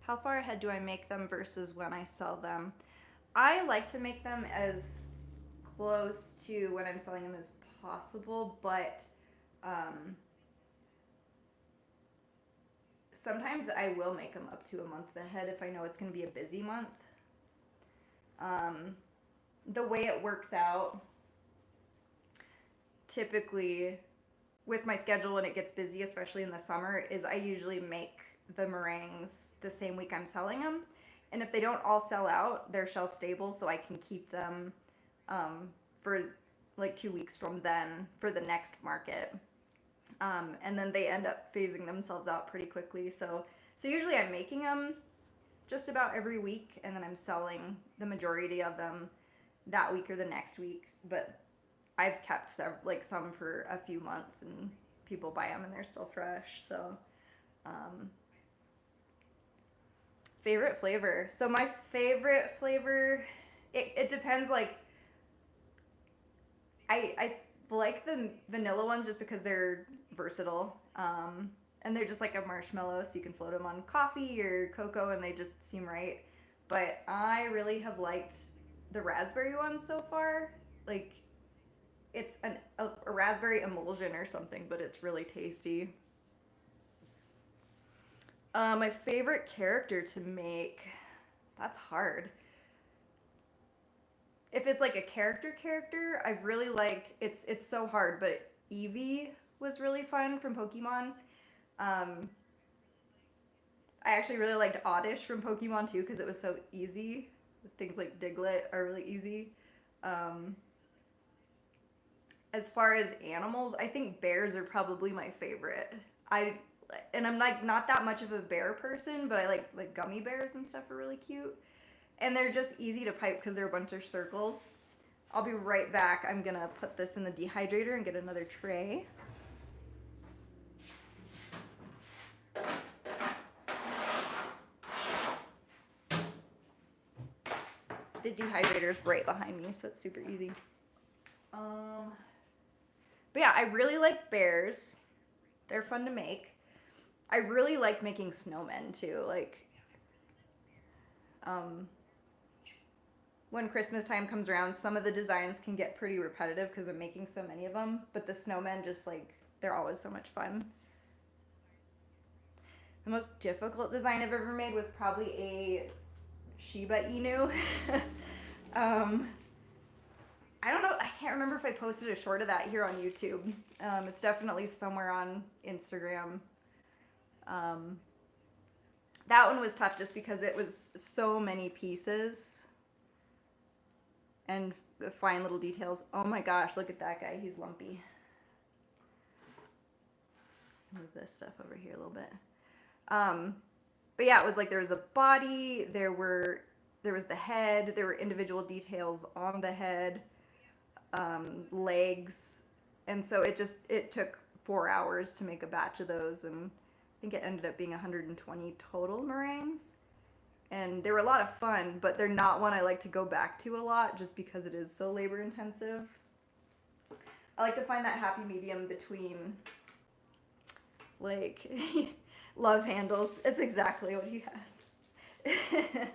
How far ahead do I make them versus when I sell them? I like to make them as close to when I'm selling them as possible, but sometimes I will make them up to a month ahead if I know it's going to be a busy month. The way it works out, typically with my schedule when it gets busy, especially in the summer, is I usually make the meringues the same week I'm selling them. And if they don't all sell out, they're shelf stable, so I can keep them for like 2 weeks from then for the next market. And then they end up phasing themselves out pretty quickly. So usually I'm making them just about every week, and then I'm selling the majority of them that week or the next week. But I've kept some for a few months, and people buy them and they're still fresh. So favorite flavor. So my favorite flavor, it depends. Like I like the vanilla ones just because they're versatile. And they're just like a marshmallow, so you can float them on coffee or cocoa and they just seem right. But I really have liked the raspberry ones so far. Like it's a raspberry emulsion or something, but it's really tasty. My favorite character to make, that's hard. If it's like a character, I've really liked, it's so hard, but Eevee was really fun from Pokemon. I actually really liked Oddish from Pokemon too because it was so easy. Things like Diglett are really easy. As far as animals, I think bears are probably my favorite. I'm like not that much of a bear person, but I like gummy bears and stuff are really cute. And they're just easy to pipe because they're a bunch of circles. I'll be right back. I'm gonna put this in the dehydrator and get another tray. The dehydrator's right behind me, so it's super easy. But yeah, I really like bears. They're fun to make. I really like making snowmen too. Like, when Christmas time comes around, some of the designs can get pretty repetitive because I'm making so many of them. But the snowmen just like, they're always so much fun. The most difficult design I've ever made was probably a Shiba Inu. I don't know, I can't remember if I posted a short of that here on YouTube. It's definitely somewhere on Instagram. That one was tough just because it was so many pieces and the fine little details. Oh my gosh, look at that guy, he's lumpy. Move this stuff over here a little bit. But yeah, it was like there was a body, there was the head, there were individual details on the head. legs, and so it took 4 hours to make a batch of those, and I think it ended up being 120 total meringues. And they were a lot of fun, but they're not one I like to go back to a lot just because it is so labor intensive. I like to find that happy medium between, like, love handles. It's exactly what he has.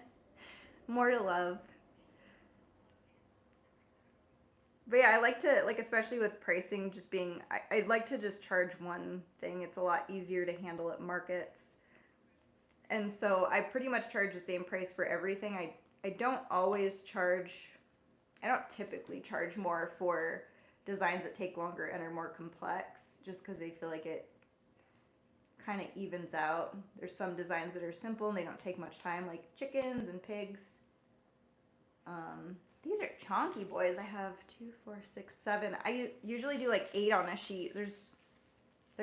More to love. But yeah, I like to, like, especially with pricing, just being, I'd like to just charge one thing. It's a lot easier to handle at markets. And so I pretty much charge the same price for everything. I don't always charge, I don't typically charge more for designs that take longer and are more complex, just because I feel like it kind of evens out. There's some designs that are simple and they don't take much time, like chickens and pigs. These are chonky boys. I have 2, 4, 6, 7. I usually do like 8 on a sheet. There's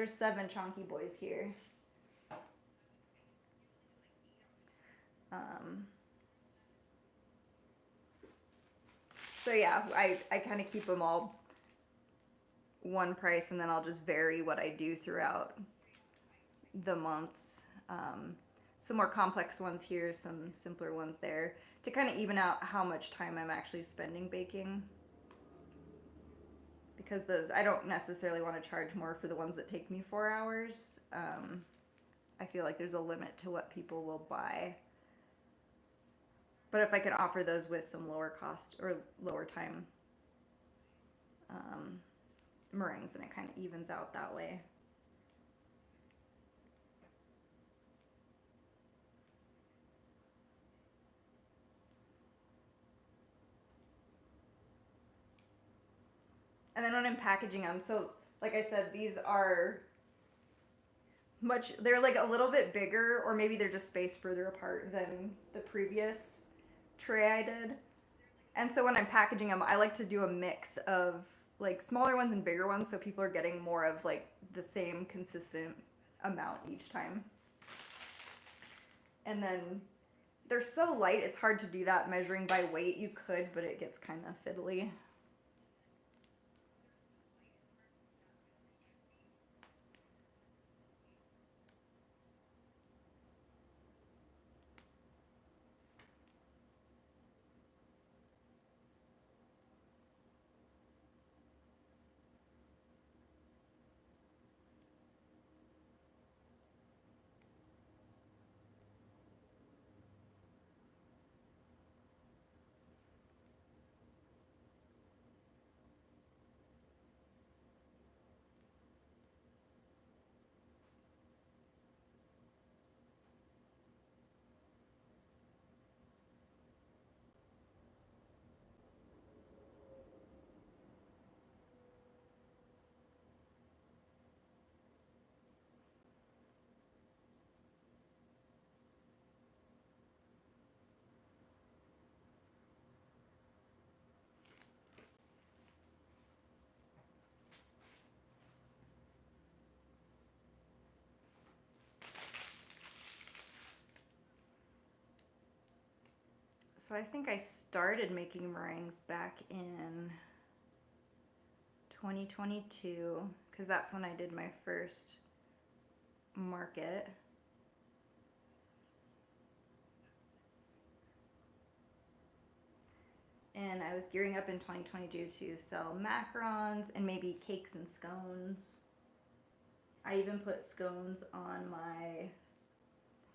7 chonky boys here. So yeah, I kind of keep them all one price, and then I'll just vary what I do throughout the months. Some more complex ones here, some simpler ones there, to kind of even out how much time I'm actually spending baking. Because those, I don't necessarily want to charge more for the ones that take me 4 hours. I feel like there's a limit to what people will buy. But if I can offer those with some lower cost or lower time meringues, then it kind of evens out that way. And then when I'm packaging them, so like I said, these are they're like a little bit bigger, or maybe they're just spaced further apart than the previous tray I did. And so when I'm packaging them, I like to do a mix of like smaller ones and bigger ones, so people are getting more of like the same consistent amount each time. And then they're so light, it's hard to do that measuring by weight. You could, but it gets kind of fiddly. So I think I started making meringues back in 2022, because that's when I did my first market. And I was gearing up in 2022 to sell macarons and maybe cakes and scones. I even put scones on my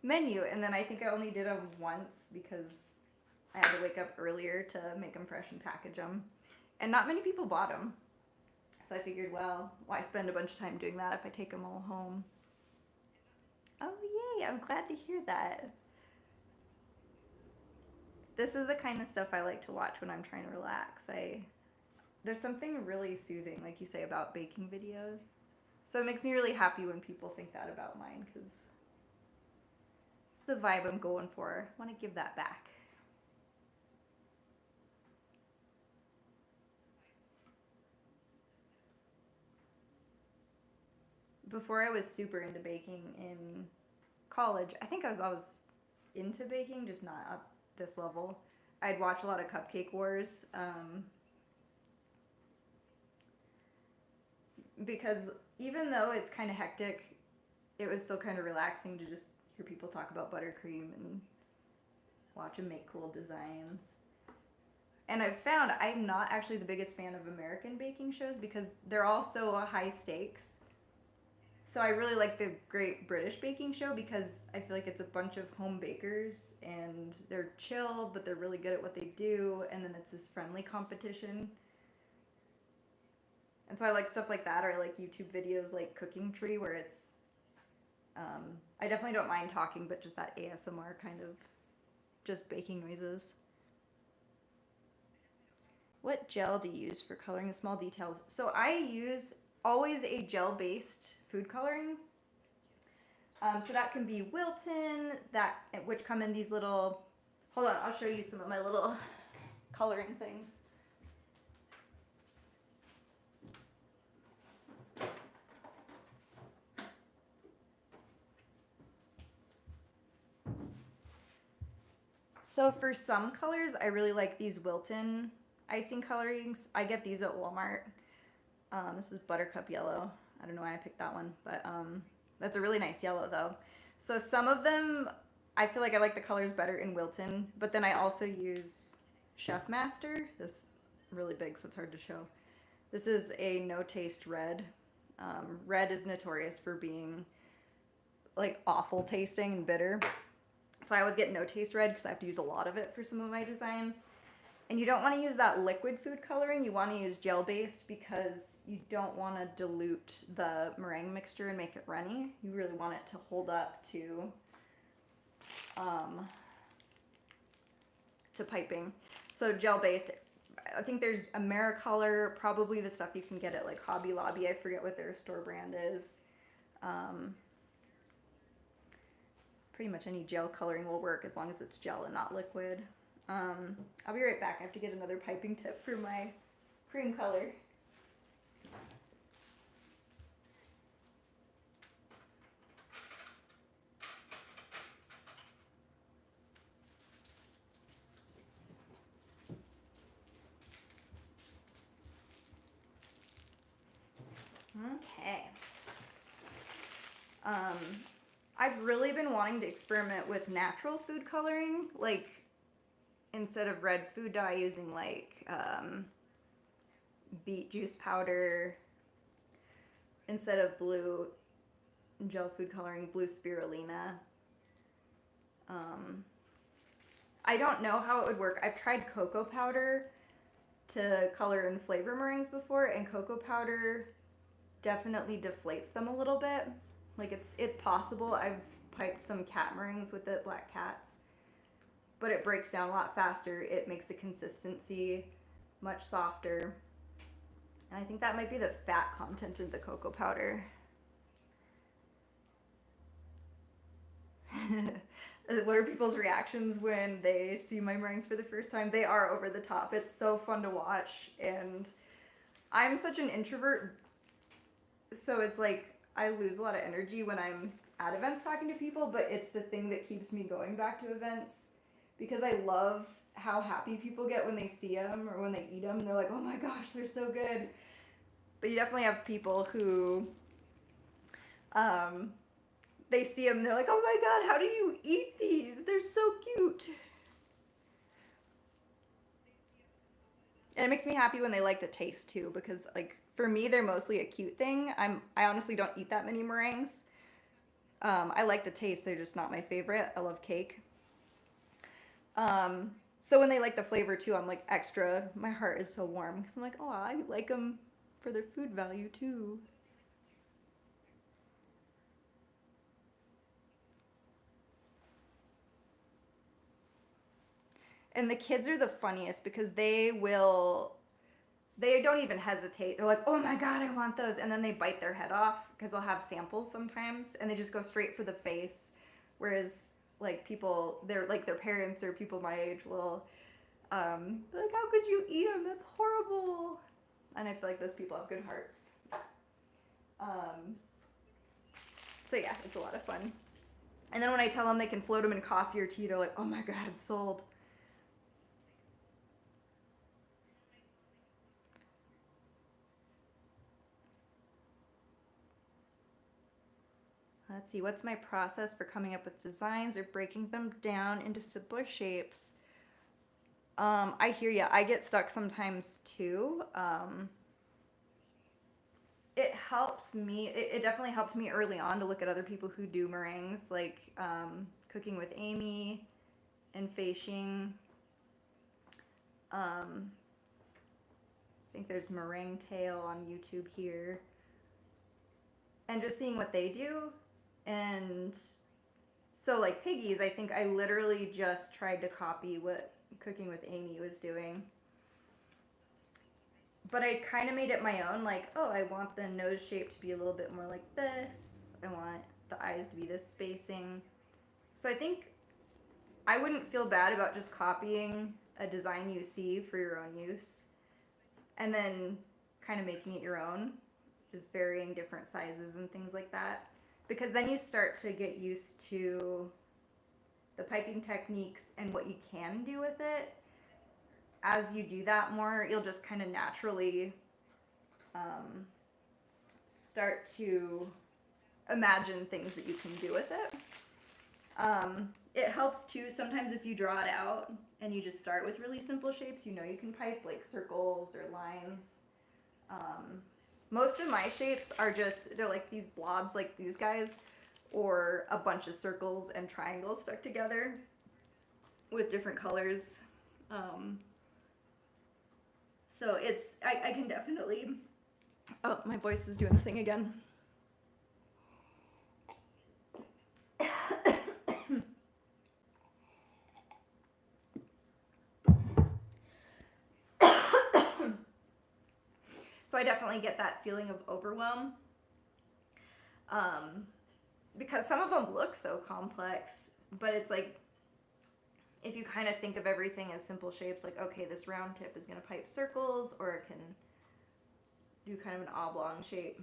menu, and then I think I only did them once because I had to wake up earlier to make them fresh and package them. And not many people bought them. So I figured, well, why spend a bunch of time doing that if I take them all home? Oh, yay, I'm glad to hear that. This is the kind of stuff I like to watch when I'm trying to relax. There's something really soothing, like you say, about baking videos. So it makes me really happy when people think that about mine, because it's the vibe I'm going for. I want to give that back. Before I was super into baking in college, I think I was always into baking, just not up this level. I'd watch a lot of Cupcake Wars. because even though it's kind of hectic, it was still kind of relaxing to just hear people talk about buttercream and watch them make cool designs. And I've found I'm not actually the biggest fan of American baking shows because they're all so high stakes. So I really like the Great British Baking Show because I feel like it's a bunch of home bakers and they're chill, but they're really good at what they do. And then it's this friendly competition. And so I like stuff like that, or I like YouTube videos like Cooking Tree, where it's, I definitely don't mind talking, but just that ASMR kind of just baking noises. What gel do you use for coloring the small details? So I use always a gel-based food coloring. So that can be Wilton, which come in these little, hold on, I'll show you some of my little coloring things. So for some colors, I really like these Wilton icing colorings. I get these at Walmart. This is Buttercup Yellow. I don't know why I picked that one, but that's a really nice yellow though. So some of them, I feel like I like the colors better in Wilton, but then I also use Chef Master. This is really big, so it's hard to show. This is a no taste red. Red is notorious for being like awful tasting and bitter. So I always get no taste red because I have to use a lot of it for some of my designs. And you don't want to use that liquid food coloring. You want to use gel based because you don't want to dilute the meringue mixture and make it runny. You really want it to hold up to piping. So gel based. I think there's Americolor, probably the stuff you can get at like Hobby Lobby. I forget what their store brand is. Pretty much any gel coloring will work as long as it's gel and not liquid. I'll be right back. I have to get another piping tip for my cream color. Okay. I've really been wanting to experiment with natural food coloring, like instead of red food dye, using like beet juice powder, instead of blue gel food coloring, blue spirulina. I don't know how it would work. I've tried cocoa powder to color in flavor meringues before, and cocoa powder definitely deflates them a little bit. Like it's possible. I've piped some cat meringues with it, black cats, but it breaks down a lot faster. It makes the consistency much softer. And I think that might be the fat content of the cocoa powder. What are people's reactions when they see my meringues for the first time? They are over the top. It's so fun to watch, and I'm such an introvert, so it's like I lose a lot of energy when I'm at events talking to people, but it's the thing that keeps me going back to events because I love how happy people get when they see them or when they eat them. They're like, oh my gosh, they're so good. But you definitely have people who they see them and they're like, oh my god, how do you eat these? They're so cute. And it makes me happy when they like the taste too, because like for me, they're mostly a cute thing. I honestly don't eat that many meringues. I like the taste, they're just not my favorite. I love cake. So when they like the flavor too, I'm like extra, my heart is so warm because I'm like, oh, I like them for their food value too. And the kids are the funniest because they don't even hesitate. They're like, oh my god, I want those. And then they bite their head off because I'll have samples sometimes and they just go straight for the face. Whereas like people, they're like their parents or people my age will be like, how could you eat them? That's horrible. And I feel like those people have good hearts. So yeah, it's a lot of fun. And then when I tell them they can float them in coffee or tea, they're like, oh my god, sold. let's see, what's my process for coming up with designs or breaking them down into simpler shapes? I hear ya. I get stuck sometimes too. It helps me. It definitely helped me early on to look at other people who do meringues, like Cooking with Amy and Feishing. I think there's Meringue Tale on YouTube here. And just seeing what they do. And so like Piggies, I think I literally just tried to copy what Cooking with Amy was doing. But I kind of made it my own, like, oh, I want the nose shape to be a little bit more like this. I want the eyes to be this spacing. So I think I wouldn't feel bad about just copying a design you see for your own use. And then kind of making it your own. Just varying different sizes and things like that. Because then you start to get used to the piping techniques and what you can do with it. As you do that more, you'll just kind of naturally start to imagine things that you can do with it. It helps too sometimes if you draw it out and you just start with really simple shapes. You know you can pipe like circles or lines. Most of my shapes are just, they're like these blobs like these guys, or a bunch of circles and triangles stuck together with different colors. So it's, I can definitely, oh, my voice is doing the thing again. So I definitely get that feeling of overwhelm. Because some of them look so complex, but it's like, if you kind of think of everything as simple shapes, like, okay, this round tip is going to pipe circles, or it can do kind of an oblong shape.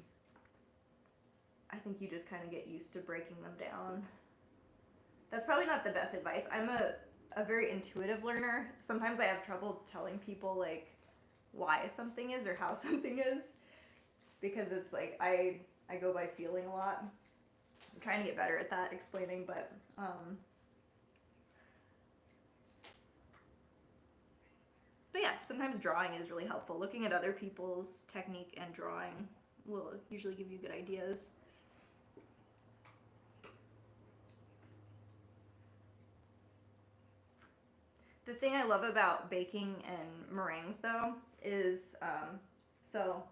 I think you just kind of get used to breaking them down. That's probably not the best advice. I'm a very intuitive learner. Sometimes I have trouble telling people, like, why something is or how something is, because it's like I go by feeling a lot. I'm trying to get better at that, explaining, but yeah, sometimes drawing is really helpful. Looking at other people's technique and drawing will usually give you good ideas. The thing I love about baking and meringues, though, is, so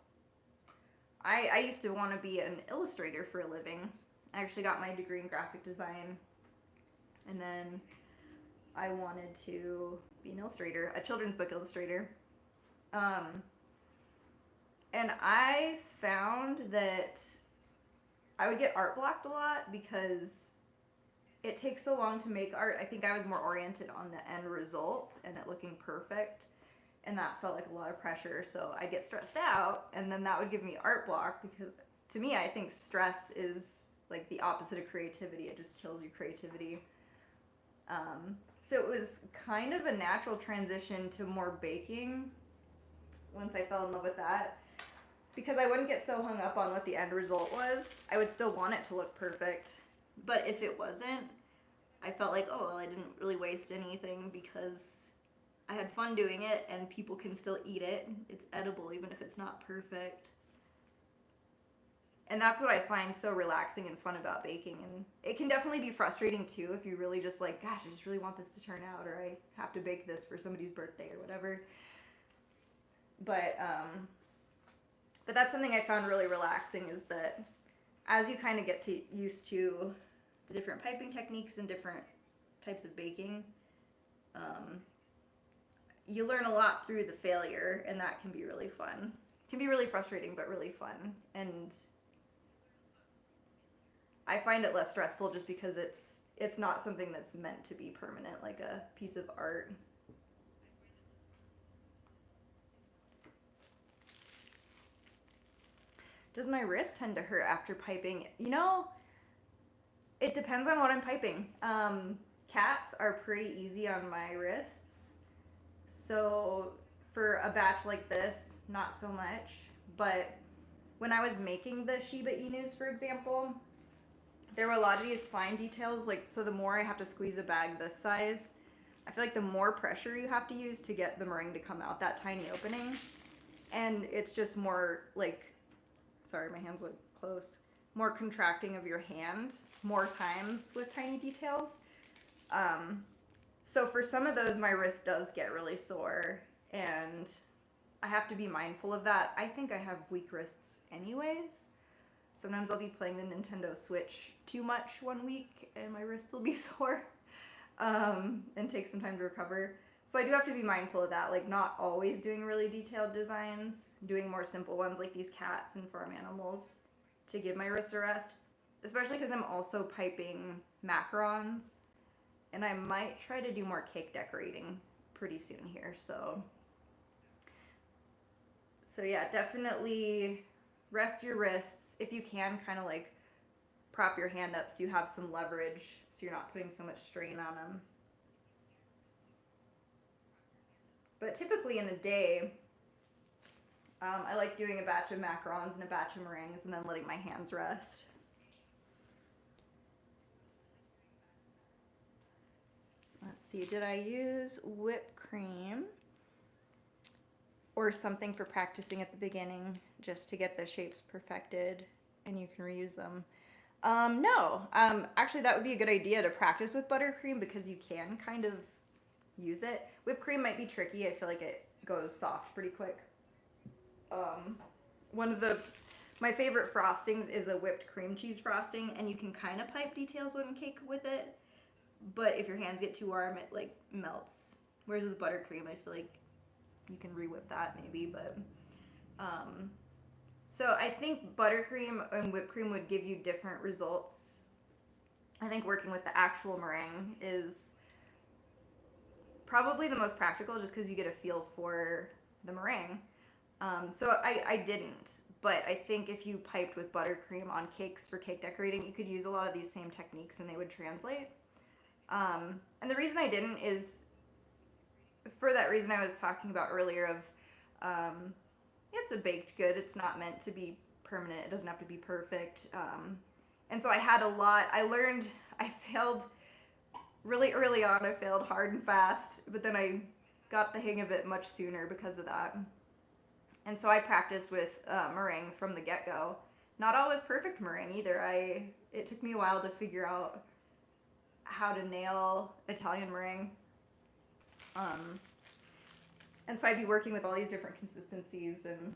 I used to want to be an illustrator for a living. I actually got my degree in graphic design, and then I wanted to be an illustrator, a children's book illustrator. And I found that I would get art blocked a lot because it takes so long to make art. I think I was more oriented on the end result and it looking perfect, and that felt like a lot of pressure. So I'd get stressed out, and then that would give me art block, because to me, I think stress is like the opposite of creativity. It just kills your creativity. So it was kind of a natural transition to more baking once I fell in love with that, because I wouldn't get so hung up on what the end result was. I would still want it to look perfect, but if it wasn't, I felt like, oh, well, I didn't really waste anything because I had fun doing it and people can still eat it. It's edible even if it's not perfect. And that's what I find so relaxing and fun about baking. And it can definitely be frustrating too if you really just like, gosh, I just really want this to turn out, or I have to bake this for somebody's birthday or whatever. But that's something I found really relaxing, is that as you kind of get used to the different piping techniques and different types of baking, you learn a lot through the failure, and that can be really fun. It can be really frustrating, but really fun. And I find it less stressful just because it's not something that's meant to be permanent, like a piece of art. Does my wrist tend to hurt after piping? You know, it depends on what I'm piping. Cats are pretty easy on my wrists. So for a batch like this, not so much. But when I was making the Shiba Inus, for example, there were a lot of these fine details, like, so the more I have to squeeze a bag this size, I feel like the more pressure you have to use to get the meringue to come out that tiny opening. And it's just more like, sorry, my hands look close, more contracting of your hand more times with tiny details. So for some of those, my wrist does get really sore, and I have to be mindful of that. I think I have weak wrists anyways. Sometimes I'll be playing the Nintendo Switch too much one week and my wrists will be sore, and take some time to recover. So I do have to be mindful of that, like not always doing really detailed designs, doing more simple ones like these cats and farm animals to give my wrist a rest, especially because I'm also piping macarons, and I might try to do more cake decorating pretty soon here. So yeah, definitely rest your wrists. If you can, kind of like prop your hand up so you have some leverage, so you're not putting so much strain on them. But typically in a day, I like doing a batch of macarons and a batch of meringues and then letting my hands rest. Let's see, did I use whipped cream or something for practicing at the beginning just to get the shapes perfected and you can reuse them? No, actually that would be a good idea to practice with buttercream because you can kind of use it. Whipped cream might be tricky. I feel like it goes soft pretty quick. One of my favorite frostings is a whipped cream cheese frosting, and you can kind of pipe details on cake with it, but if your hands get too warm, it like melts. Whereas with buttercream, I feel like you can re-whip that maybe, but so I think buttercream and whipped cream would give you different results. I think working with the actual meringue is probably the most practical just because you get a feel for the meringue. So I didn't, but I think if you piped with buttercream on cakes for cake decorating, you could use a lot of these same techniques and they would translate. And the reason I didn't is for that reason I was talking about earlier of, it's a baked good. It's not meant to be permanent. It doesn't have to be perfect. And so I had I failed really early on. I failed hard and fast, but then I got the hang of it much sooner because of that. And so I practiced with meringue from the get-go. Not always perfect meringue either. It took me a while to figure out how to nail Italian meringue. And so I'd be working with all these different consistencies, and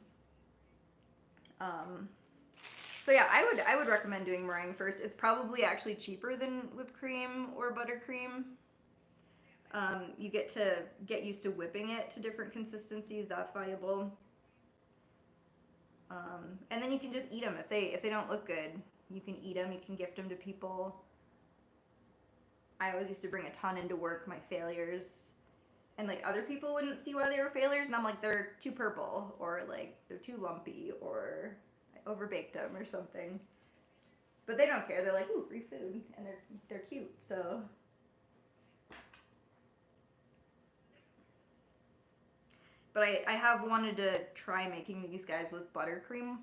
so yeah, I would recommend doing meringue first. It's probably actually cheaper than whipped cream or buttercream. You get to get used to whipping it to different consistencies. That's valuable. And then you can just eat them if they don't look good. You can eat them. You can gift them to people. I always used to bring a ton into work, my failures, and like other people wouldn't see why they were failures, and I'm like, they're too purple, or like they're too lumpy, or I overbaked them or something. But they don't care. They're like, ooh, free food, and they're cute. So but I have wanted to try making these guys with buttercream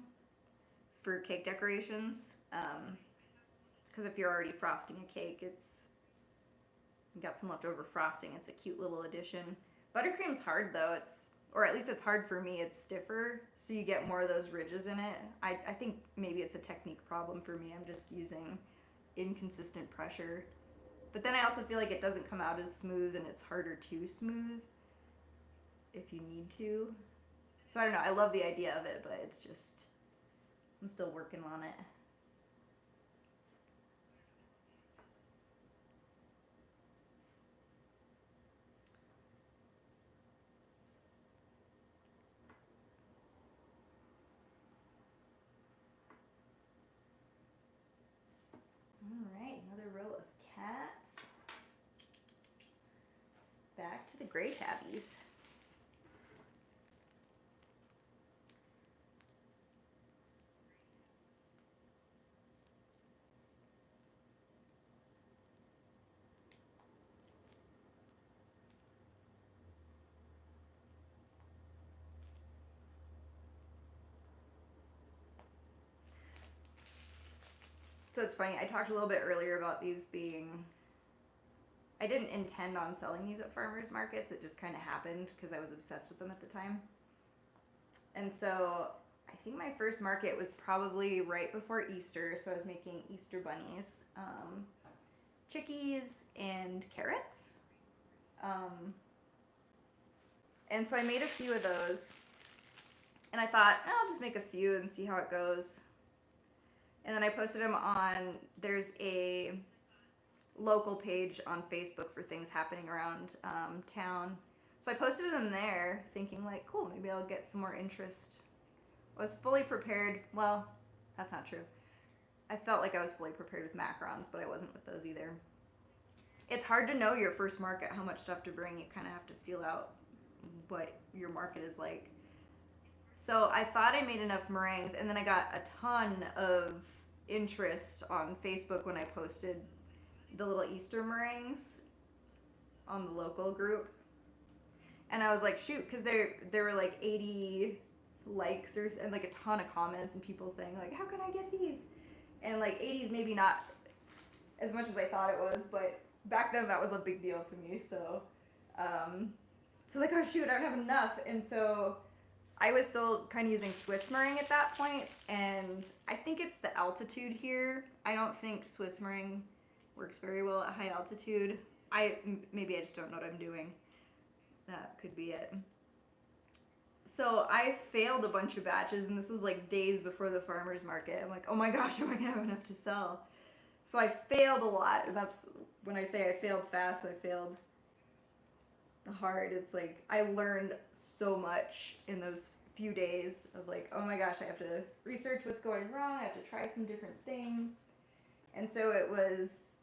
for cake decorations. Because if you're already frosting a cake, you got some leftover frosting. It's a cute little addition. Buttercream's hard though. Or at least it's hard for me. It's stiffer, so you get more of those ridges in it. I think maybe it's a technique problem for me. I'm just using inconsistent pressure. But then I also feel like it doesn't come out as smooth, and it's harder to smooth if you need to. So I don't know. I love the idea of it, but it's just, I'm still working on it. Alright, another row of cats. Back to the gray tabbies. So it's funny, I talked a little bit earlier about these being, I didn't intend on selling these at farmers markets, it just kind of happened because I was obsessed with them at the time. And so I think my first market was probably right before Easter, so I was making Easter bunnies, chickies, and carrots. And so I made a few of those, and I thought, I'll just make a few and see how it goes. And then I posted them on, there's a local page on Facebook for things happening around town. So I posted them there thinking like, cool, maybe I'll get some more interest. I was fully prepared. Well, that's not true. I felt like I was fully prepared with macarons, but I wasn't with those either. It's hard to know your first market, how much stuff to bring. You kind of have to feel out what your market is like. So I thought I made enough meringues, and then I got a ton of interest on Facebook when I posted the little Easter meringues on the local group. And I was like, shoot, because there were like 80 likes and like a ton of comments and people saying like, how can I get these? And like 80's maybe not as much as I thought it was, but back then that was a big deal to me. So, like, oh shoot, I don't have enough. And so I was still kind of using Swiss meringue at that point, and I think it's the altitude here. I don't think Swiss meringue works very well at high altitude. Maybe I just don't know what I'm doing. That could be it. So I failed a bunch of batches, and this was like days before the farmer's market. I'm like, oh my gosh, am I gonna have enough to sell? So I failed a lot, and that's when I say I failed fast, I failed hard. It's like I learned so much in those few days of like, oh my gosh, I have to research what's going wrong, I have to try some different things. And so it was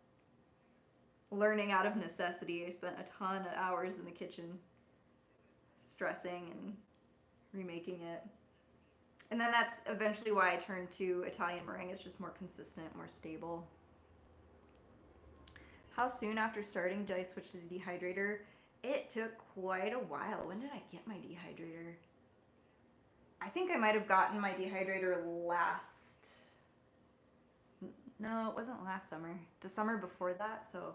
learning out of necessity. I spent a ton of hours in the kitchen stressing and remaking it. And then that's eventually why I turned to Italian meringue. It's just more consistent, more stable. How soon after starting did I switch to the dehydrator? It took quite a while. When did I get my dehydrator? I think I might have gotten my dehydrator no, it wasn't last summer. The summer before that, so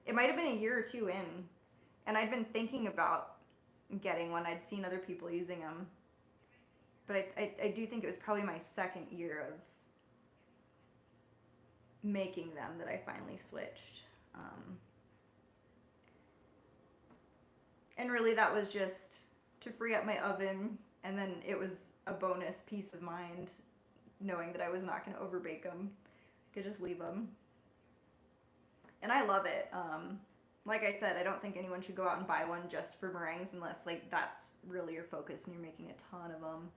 it might have been a year or two in. And I'd been thinking about getting one. I'd seen other people using them. But I do think it was probably my second year of making them that I finally switched. And really that was just to free up my oven, and then it was a bonus peace of mind knowing that I was not going to overbake them. I could just leave them. And I love it. Like I said, I don't think anyone should go out and buy one just for meringues unless like that's really your focus and you're making a ton of them.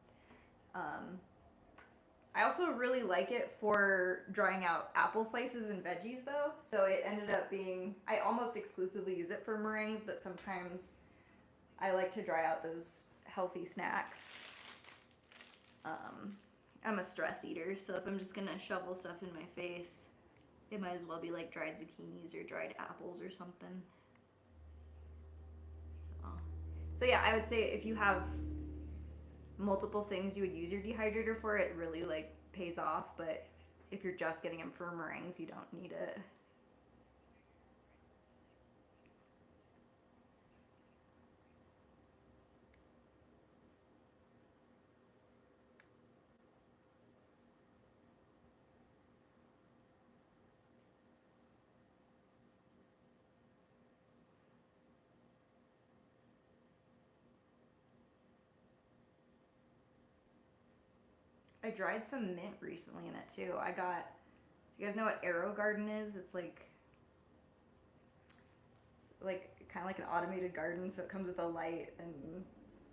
I also really like it for drying out apple slices and veggies though. So it ended up being, I almost exclusively use it for meringues, but sometimes I like to dry out those healthy snacks. I'm a stress eater, so if I'm just gonna shovel stuff in my face, it might as well be like dried zucchinis or dried apples or something. So yeah, I would say if you have multiple things you would use your dehydrator for, it really like pays off. But if you're just getting them for meringues, you don't need it. I dried some mint recently in it too. You guys know what AeroGarden is? It's like kind of like an automated garden, so it comes with a light and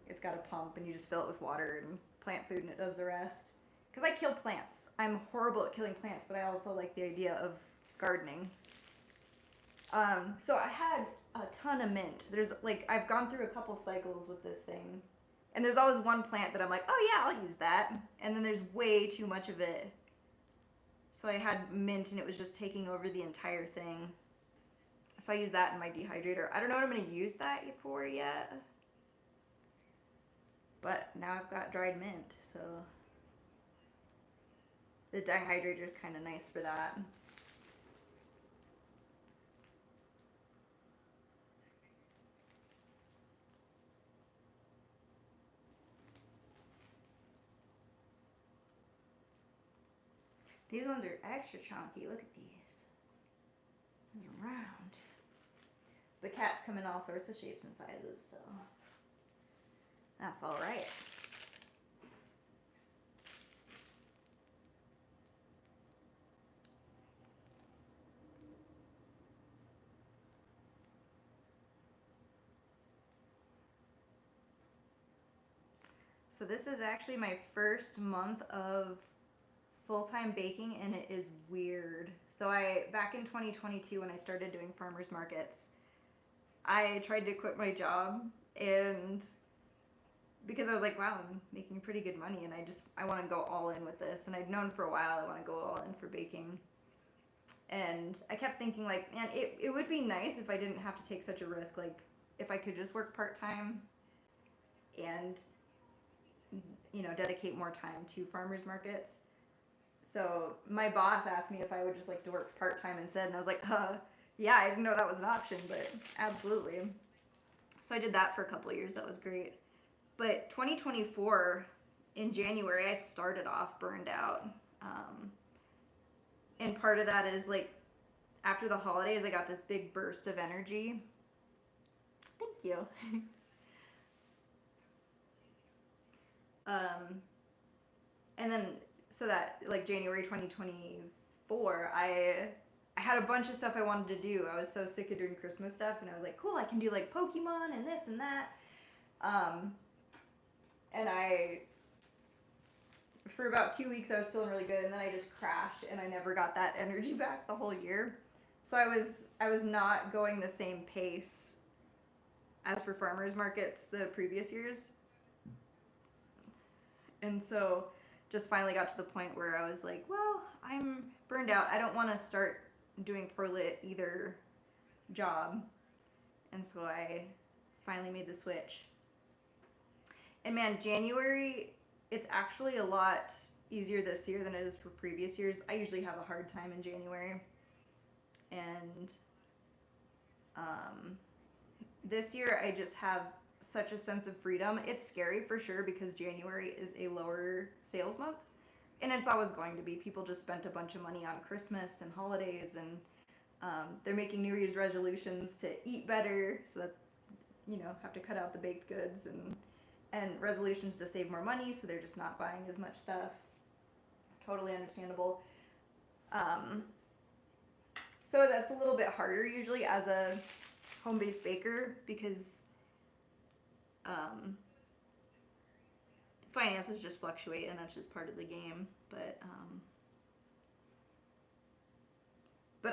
it's got a pump and you just fill it with water and plant food and it does the rest. Because I kill plants. I'm horrible at killing plants, but I also like the idea of gardening. So I had a ton of mint. I've gone through a couple cycles with this thing. And there's always one plant that I'm like, oh yeah, I'll use that. And then there's way too much of it. So I had mint and it was just taking over the entire thing. So I use that in my dehydrator. I don't know what I'm going to use that for yet. But now I've got dried mint, so. The dehydrator is kind of nice for that. These ones are extra chunky. Look at these. They're round. But cats come in all sorts of shapes and sizes, so that's all right. So this is actually my first month of full-time baking, and it is weird. So back in 2022 when I started doing farmers markets, I tried to quit my job, and because I was like, wow, I'm making pretty good money, and I want to go all in with this. And I'd known for a while I want to go all in for baking. And I kept thinking, like, man, it would be nice if I didn't have to take such a risk. Like, if I could just work part-time and, you know, dedicate more time to farmers markets. So my boss asked me if I would just like to work part-time instead, and I was like, yeah, I didn't know that was an option, but absolutely. So I did that for a couple of years. That was great. But 2024, in January, I started off burned out. And part of that is like, after the holidays, I got this big burst of energy. Thank you. And then, so that like January 2024, I had a bunch of stuff I wanted to do. I was so sick of doing Christmas stuff, and I was like, cool, I can do like Pokemon and this and that. And for about 2 weeks I was feeling really good, and then I just crashed, and I never got that energy back the whole year. So I was not going the same pace as for farmers markets the previous years. And so just finally got to the point where I was like, well, I'm burned out. I don't want to start doing poorly at either job. And so I finally made the switch. And man, January, it's actually a lot easier this year than it is for previous years. I usually have a hard time in January. And this year I just have such a sense of freedom. It's scary for sure because January is a lower sales month, and it's always going to be. People just spent a bunch of money on Christmas and holidays, and they're making New Year's resolutions to eat better, so that, you know, have to cut out the baked goods, and resolutions to save more money, so they're just not buying as much stuff. Totally understandable. So that's a little bit harder usually as a home-based baker because finances just fluctuate, and that's just part of the game. But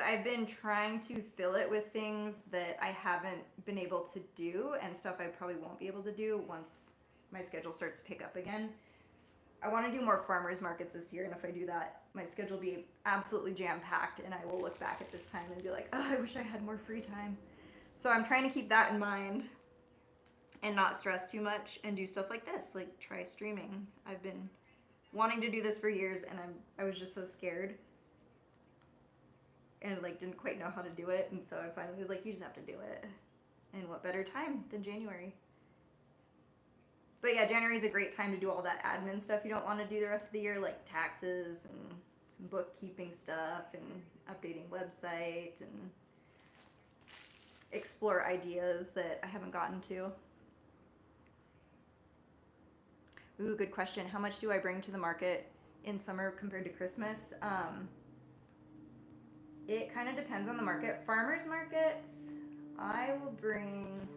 I've been trying to fill it with things that I haven't been able to do, and stuff I probably won't be able to do once my schedule starts to pick up again. I want to do more farmers markets this year, and if I do that, my schedule will be absolutely jam-packed, and I will look back at this time and be like, oh, I wish I had more free time. So I'm trying to keep that in mind and not stress too much and do stuff like this, like try streaming. I've been wanting to do this for years, and I was just so scared and like didn't quite know how to do it, and so I finally was like, you just have to do it. And what better time than January? But yeah, January is a great time to do all that admin stuff you don't want to do the rest of the year, like taxes and some bookkeeping stuff and updating website and explore ideas that I haven't gotten to. Ooh, good question. How much do I bring to the market in summer compared to Christmas? It kind of depends on the market. Farmers markets, I will bring...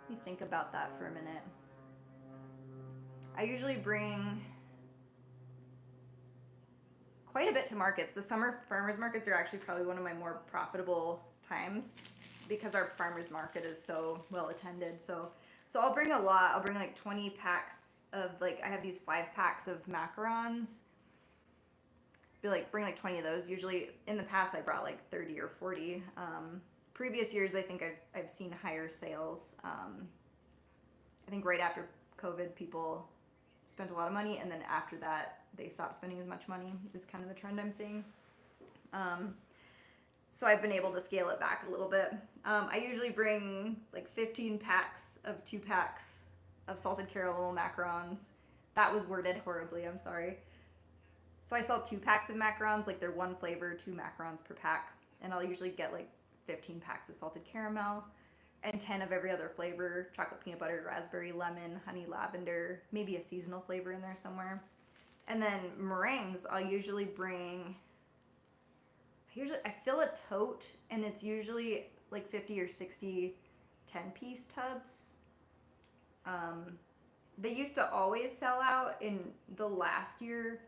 Let me think about that for a minute. I usually bring quite a bit to markets. The summer farmers markets are actually probably one of my more profitable times because our farmers market is so well attended. So I'll bring a lot. I'll bring like 20 packs of, like, I have these 5 packs of macarons. Bring like 20 of those. Usually in the past I brought like 30 or 40. Previous years, I think I've seen higher sales. I think right after COVID, people spent a lot of money, and then after that they stopped spending as much money is kind of the trend I'm seeing. So I've been able to scale it back a little bit. I usually bring like 15 packs of 2 packs of salted caramel macarons. That was worded horribly, I'm sorry. So I sell 2 packs of macarons, like they're 1 flavor, 2 macarons per pack. And I'll usually get like 15 packs of salted caramel and 10 of every other flavor: chocolate, peanut butter, raspberry, lemon, honey, lavender, maybe a seasonal flavor in there somewhere. And then meringues, I'll usually bring, I fill a tote, and it's usually like 50 or 60 10-piece tubs. They used to always sell out. In the last year,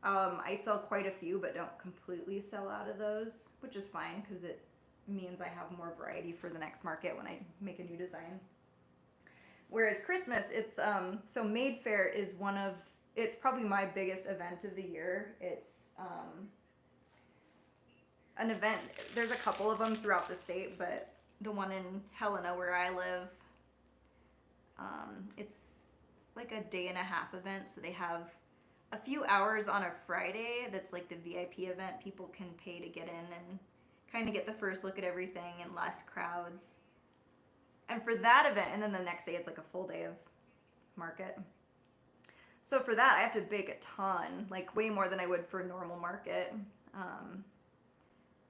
I sell quite a few, but don't completely sell out of those, which is fine because it means I have more variety for the next market when I make a new design. Whereas Christmas, it's so Maid Fair is it's probably my biggest event of the year. It's an event, there's a couple of them throughout the state, but the one in Helena where I live, it's like a day-and-a-half event. So they have a few hours on a Friday that's like the VIP event. People can pay to get in and kind of get the first look at everything and less crowds. And for that event, and then the next day it's like a full day of market. So for that I have to bake a ton, like way more than I would for a normal market.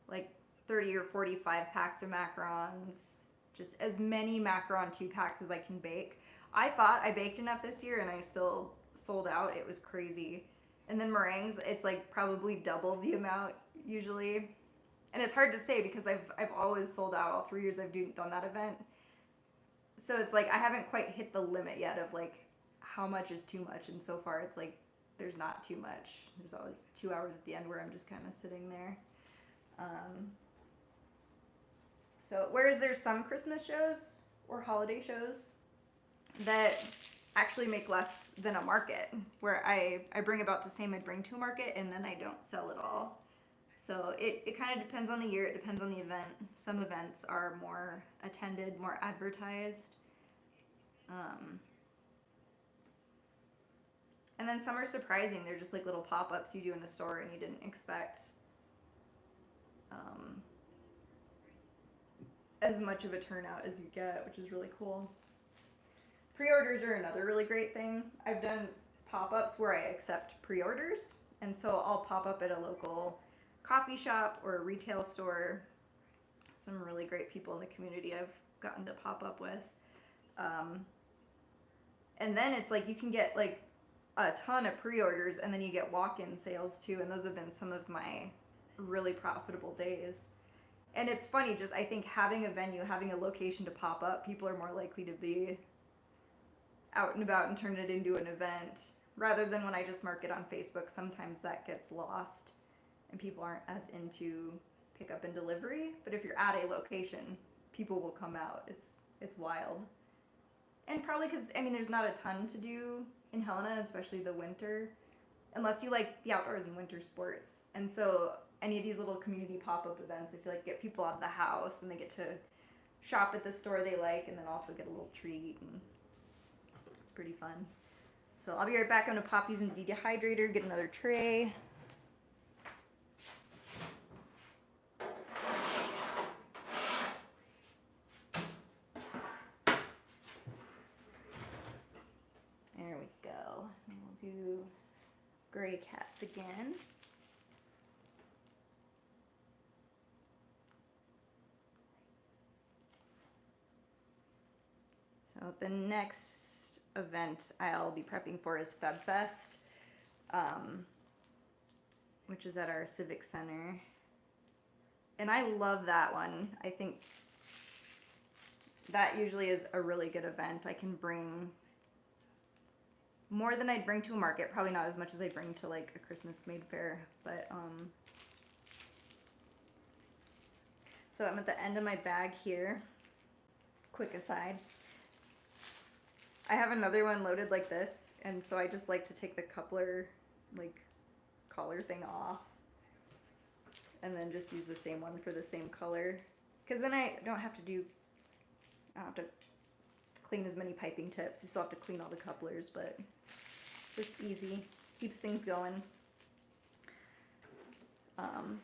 Like 30 or 45 packs of macarons, just as many macaron 2 packs as I can bake. I thought I baked enough this year and I still sold out. It was crazy. And then meringues, it's like probably double the amount usually. And it's hard to say because I've always sold out all 3 years I've done that event. So it's like I haven't quite hit the limit yet of like how much is too much. And so far it's like there's not too much. There's always 2 hours at the end where I'm just kind of sitting there. So whereas there's some Christmas shows or holiday shows that actually make less than a market, where I bring about the same I'd bring to a market, and then I don't sell it all. So it kind of depends on the year. It depends on the event. Some events are more attended, more advertised. And then some are surprising. They're just like little pop-ups you do in a store and you didn't expect as much of a turnout as you get, which is really cool. Pre-orders are another really great thing. I've done pop-ups where I accept pre-orders, and so I'll pop up at a local coffee shop or a retail store. Some really great people in the community I've gotten to pop up with. And then it's like you can get like a ton of pre-orders, and then you get walk-in sales too, and those have been some of my really profitable days. And it's funny, just I think having a venue, having a location to pop up, people are more likely to be out and about and turn it into an event, rather than when I just market on Facebook. Sometimes that gets lost and people aren't as into pickup and delivery. But if you're at a location, people will come out. It's wild. And probably because, I mean, there's not a ton to do in Helena, especially the winter, unless you like the outdoors and winter sports. And so any of these little community pop-up events, I feel like get people out of the house and they get to shop at the store they like and then also get a little treat, and it's pretty fun. So I'll be right back. I'm gonna pop these in the dehydrator, get another tray. There we go. And we'll do gray cats again. So the next event I'll be prepping for is FebFest, which is at our Civic Center. And I love that one. I think that usually is a really good event. I can bring more than I'd bring to a market, probably not as much as I bring to like a Christmas Maid Fair, but so I'm at the end of my bag here. Quick aside, I have another one loaded like this, and so I just like to take the coupler, like, collar thing off, and then just use the same one for the same color, because then I don't have to clean as many piping tips. You still have to clean all the couplers, but just easy. Keeps things going.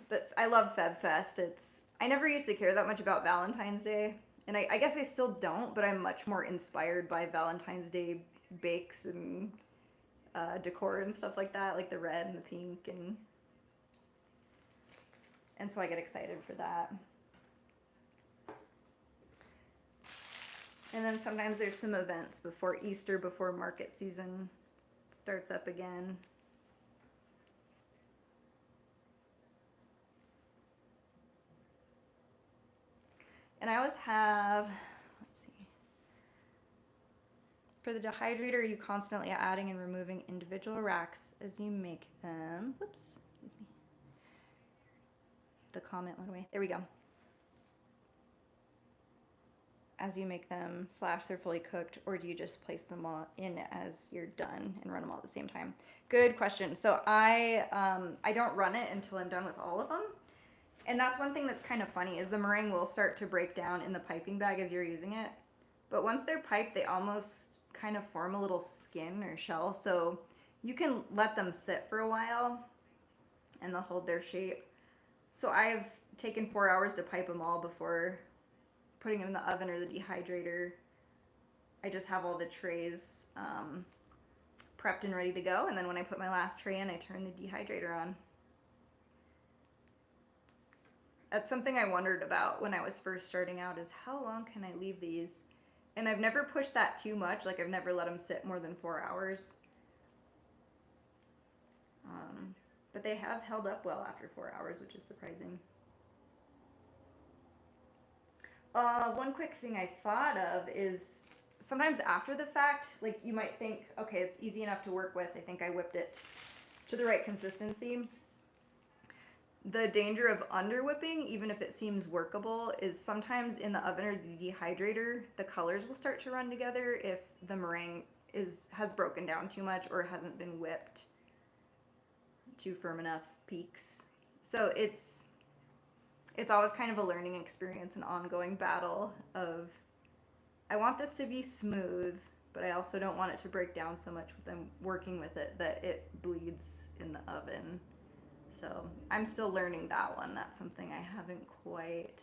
But I love Feb Fest. I never used to care that much about Valentine's Day, and I guess I still don't, but I'm much more inspired by Valentine's Day bakes and decor and stuff like that, like the red and the pink, and so I get excited for that. And then sometimes there's some events before Easter, before market season starts up again. And I always have, let's see, for the dehydrator, are you constantly adding and removing individual racks as you make them? Whoops, excuse me. The comment went away. There we go. As you make them / they're fully cooked, or do you just place them all in as you're done and run them all at the same time? Good question. So I don't run it until I'm done with all of them. And that's one thing that's kind of funny is the meringue will start to break down in the piping bag as you're using it. But once they're piped, they almost kind of form a little skin or shell. So you can let them sit for a while and they'll hold their shape. So I've taken 4 hours to pipe them all before putting them in the oven or the dehydrator. I just have all the trays prepped and ready to go. And then when I put my last tray in, I turn the dehydrator on. That's something I wondered about when I was first starting out is how long can I leave these? And I've never pushed that too much. Like I've never let them sit more than 4 hours. But they have held up well after 4 hours, which is surprising. One quick thing I thought of is sometimes after the fact, like you might think, okay, it's easy enough to work with. I think I whipped it to the right consistency. The danger of under whipping, even if it seems workable, is sometimes in the oven or the dehydrator, the colors will start to run together if the meringue has broken down too much or hasn't been whipped to firm enough peaks. So it's always kind of a learning experience, an ongoing battle of, I want this to be smooth, but I also don't want it to break down so much with them working with it that it bleeds in the oven. So I'm still learning that one. That's something I haven't quite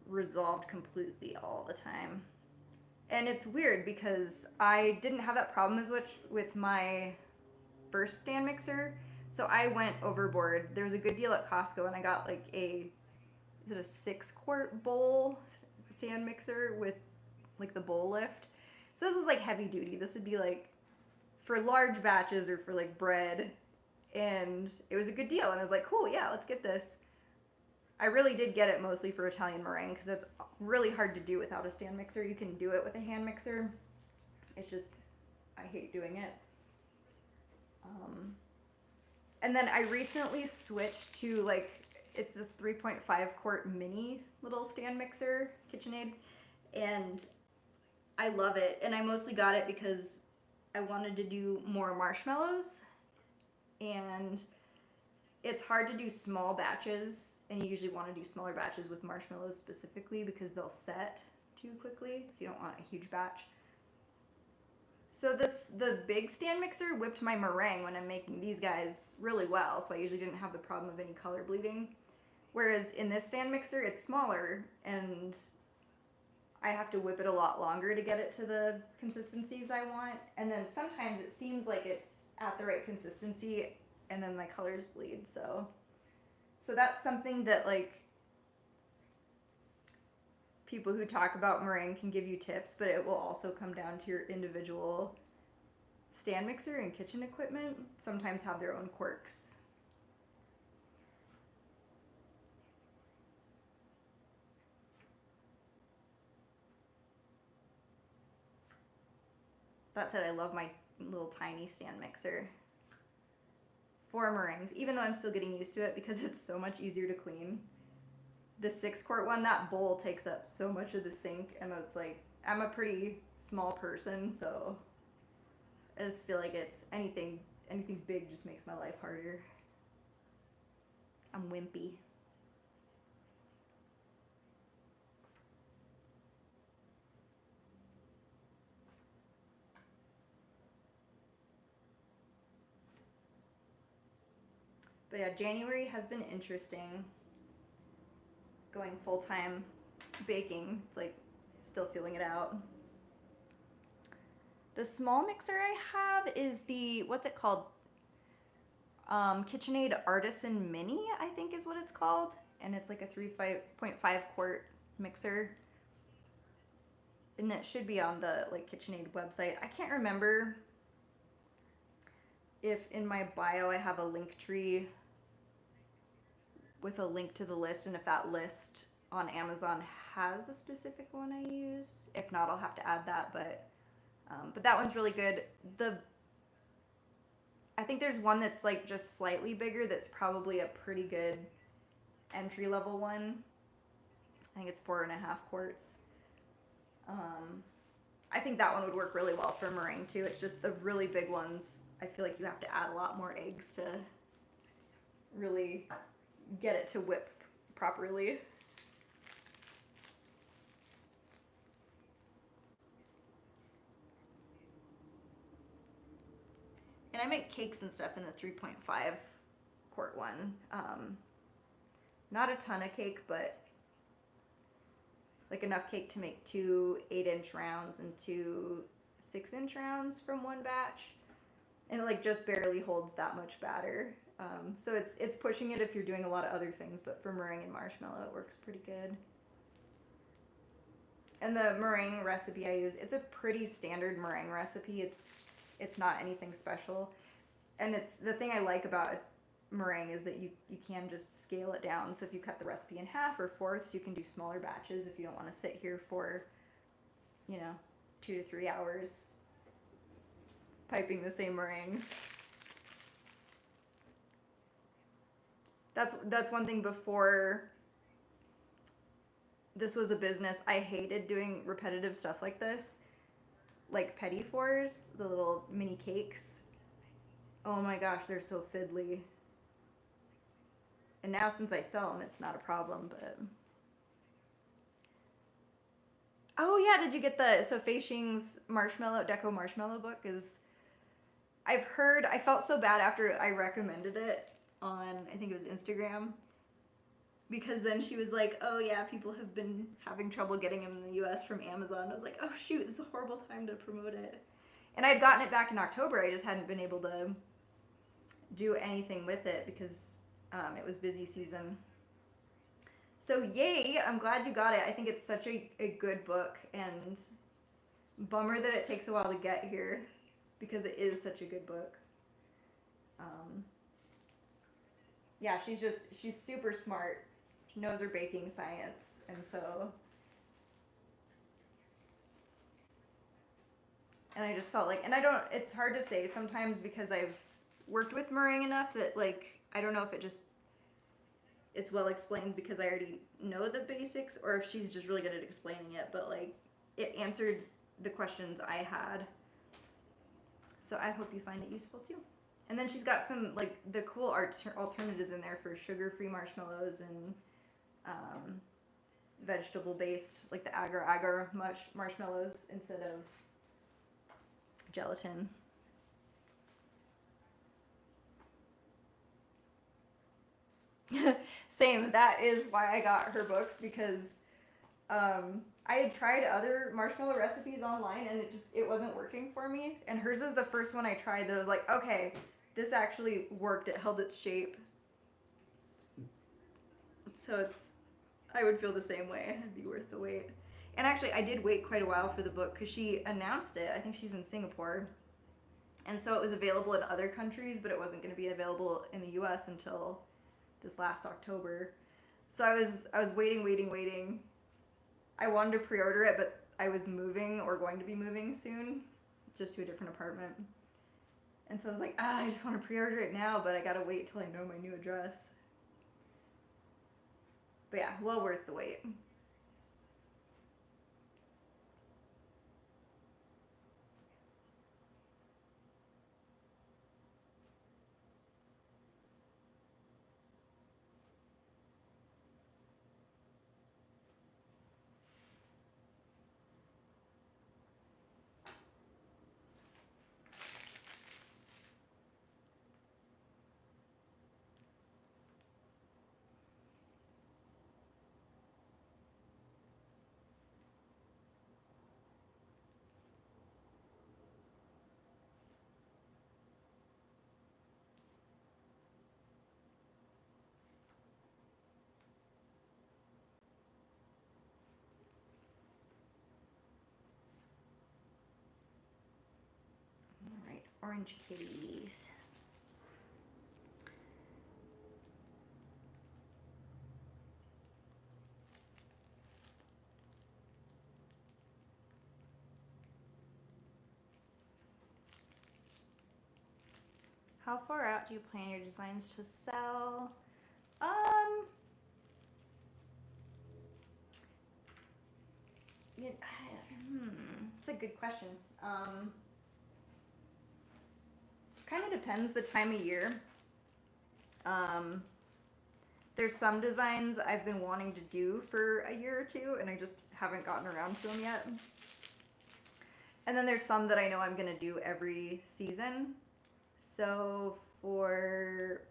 resolved completely all the time. And it's weird because I didn't have that problem as much with my first stand mixer. So I went overboard. There was a good deal at Costco and I got like is it a 6-quart bowl stand mixer with like the bowl lift. So this is like heavy duty. This would be like for large batches or for like bread, and it was a good deal and I was like, cool, yeah, let's get this. I really did get it mostly for Italian meringue because it's really hard to do without a stand mixer. You can do it with a hand mixer. It's just, I hate doing it. And then I recently switched to like, it's this 3.5 quart mini little stand mixer, KitchenAid, and I love it. And I mostly got it because I wanted to do more marshmallows, and it's hard to do small batches, and you usually want to do smaller batches with marshmallows specifically because they'll set too quickly, so you don't want a huge batch. So the big stand mixer whipped my meringue when I'm making these guys really well, so I usually didn't have the problem of any color bleeding. Whereas in this stand mixer, it's smaller, and I have to whip it a lot longer to get it to the consistencies I want. And then sometimes it seems like it's at the right consistency, and then my colors bleed. So that's something that like people who talk about meringue can give you tips, but it will also come down to your individual stand mixer and kitchen equipment. Sometimes have their own quirks. That said, I love my little tiny stand mixer for meringues, even though I'm still getting used to it because it's so much easier to clean. The 6-quart one, that bowl takes up so much of the sink, and it's like, I'm a pretty small person, so I just feel like it's anything big just makes my life harder. I'm wimpy. But yeah, January has been interesting. Going full-time baking, it's like still feeling it out. The small mixer I have is the, what's it called? KitchenAid Artisan Mini, I think is what it's called. And it's like a 3.5 quart mixer. And it should be on the like KitchenAid website. I can't remember if in my bio I have a link tree with a link to the list, and if that list on Amazon has the specific one I use. If not, I'll have to add that, but that one's really good. I think there's one that's like just slightly bigger that's probably a pretty good entry level one. I think it's 4.5 quarts. I think that one would work really well for meringue too. It's just the really big ones, I feel like you have to add a lot more eggs to really get it to whip properly. And I make cakes and stuff in the 3.5 quart one. Not a ton of cake, but like enough cake to make 2 8-inch rounds and 2 6-inch rounds from one batch. And it like just barely holds that much batter. So it's pushing it if you're doing a lot of other things, but for meringue and marshmallow, it works pretty good. And the meringue recipe I use, it's a pretty standard meringue recipe. It's not anything special. And it's the thing I like about meringue is that you can just scale it down. So if you cut the recipe in half or fourths, you can do smaller batches if you don't want to sit here for, 2 to 3 hours piping the same meringues. That's one thing before this was a business. I hated doing repetitive stuff like this. Like petit fours, the little mini cakes. Oh my gosh, they're so fiddly. And now since I sell them, it's not a problem, but... Oh yeah, did you get so Fei Xing's Deco Marshmallow book I've heard, I felt so bad after I recommended it on, I think it was Instagram, because then she was like, oh yeah, people have been having trouble getting them in the US from Amazon. I was like, oh shoot, this is a horrible time to promote it. And I'd gotten it back in October, I just hadn't been able to do anything with it because it was busy season. So yay, I'm glad you got it. I think it's such a good book, and bummer that it takes a while to get here because it is such a good book. Yeah, she's super smart. She knows her baking science, and I just felt like, and it's hard to say sometimes because I've worked with meringue enough that like, I don't know if it's well explained because I already know the basics, or if she's just really good at explaining it, but like, it answered the questions I had. So I hope you find it useful too. And then she's got some like the cool alternatives in there for sugar-free marshmallows and vegetable-based, like the agar-agar marshmallows instead of gelatin. Same. That is why I got her book, because I had tried other marshmallow recipes online and it wasn't working for me. And hers is the first one I tried that was like, okay, this actually worked. It held its shape. So I would feel the same way. It'd be worth the wait. And actually, I did wait quite a while for the book because she announced it. I think she's in Singapore. And so it was available in other countries, but it wasn't going to be available in the US until this last October. So I was waiting. I wanted to pre-order it, but I was moving or going to be moving soon, just to a different apartment. And so I was like, I just want to pre-order it now, but I gotta wait till I know my new address. But yeah, well worth the wait. orange kitties. How far out do you plan your designs to sell? It's a good question. Kind of depends the time of year. There's some designs I've been wanting to do for a year or two, and I just haven't gotten around to them yet. And then there's some that I know I'm gonna do every season. So for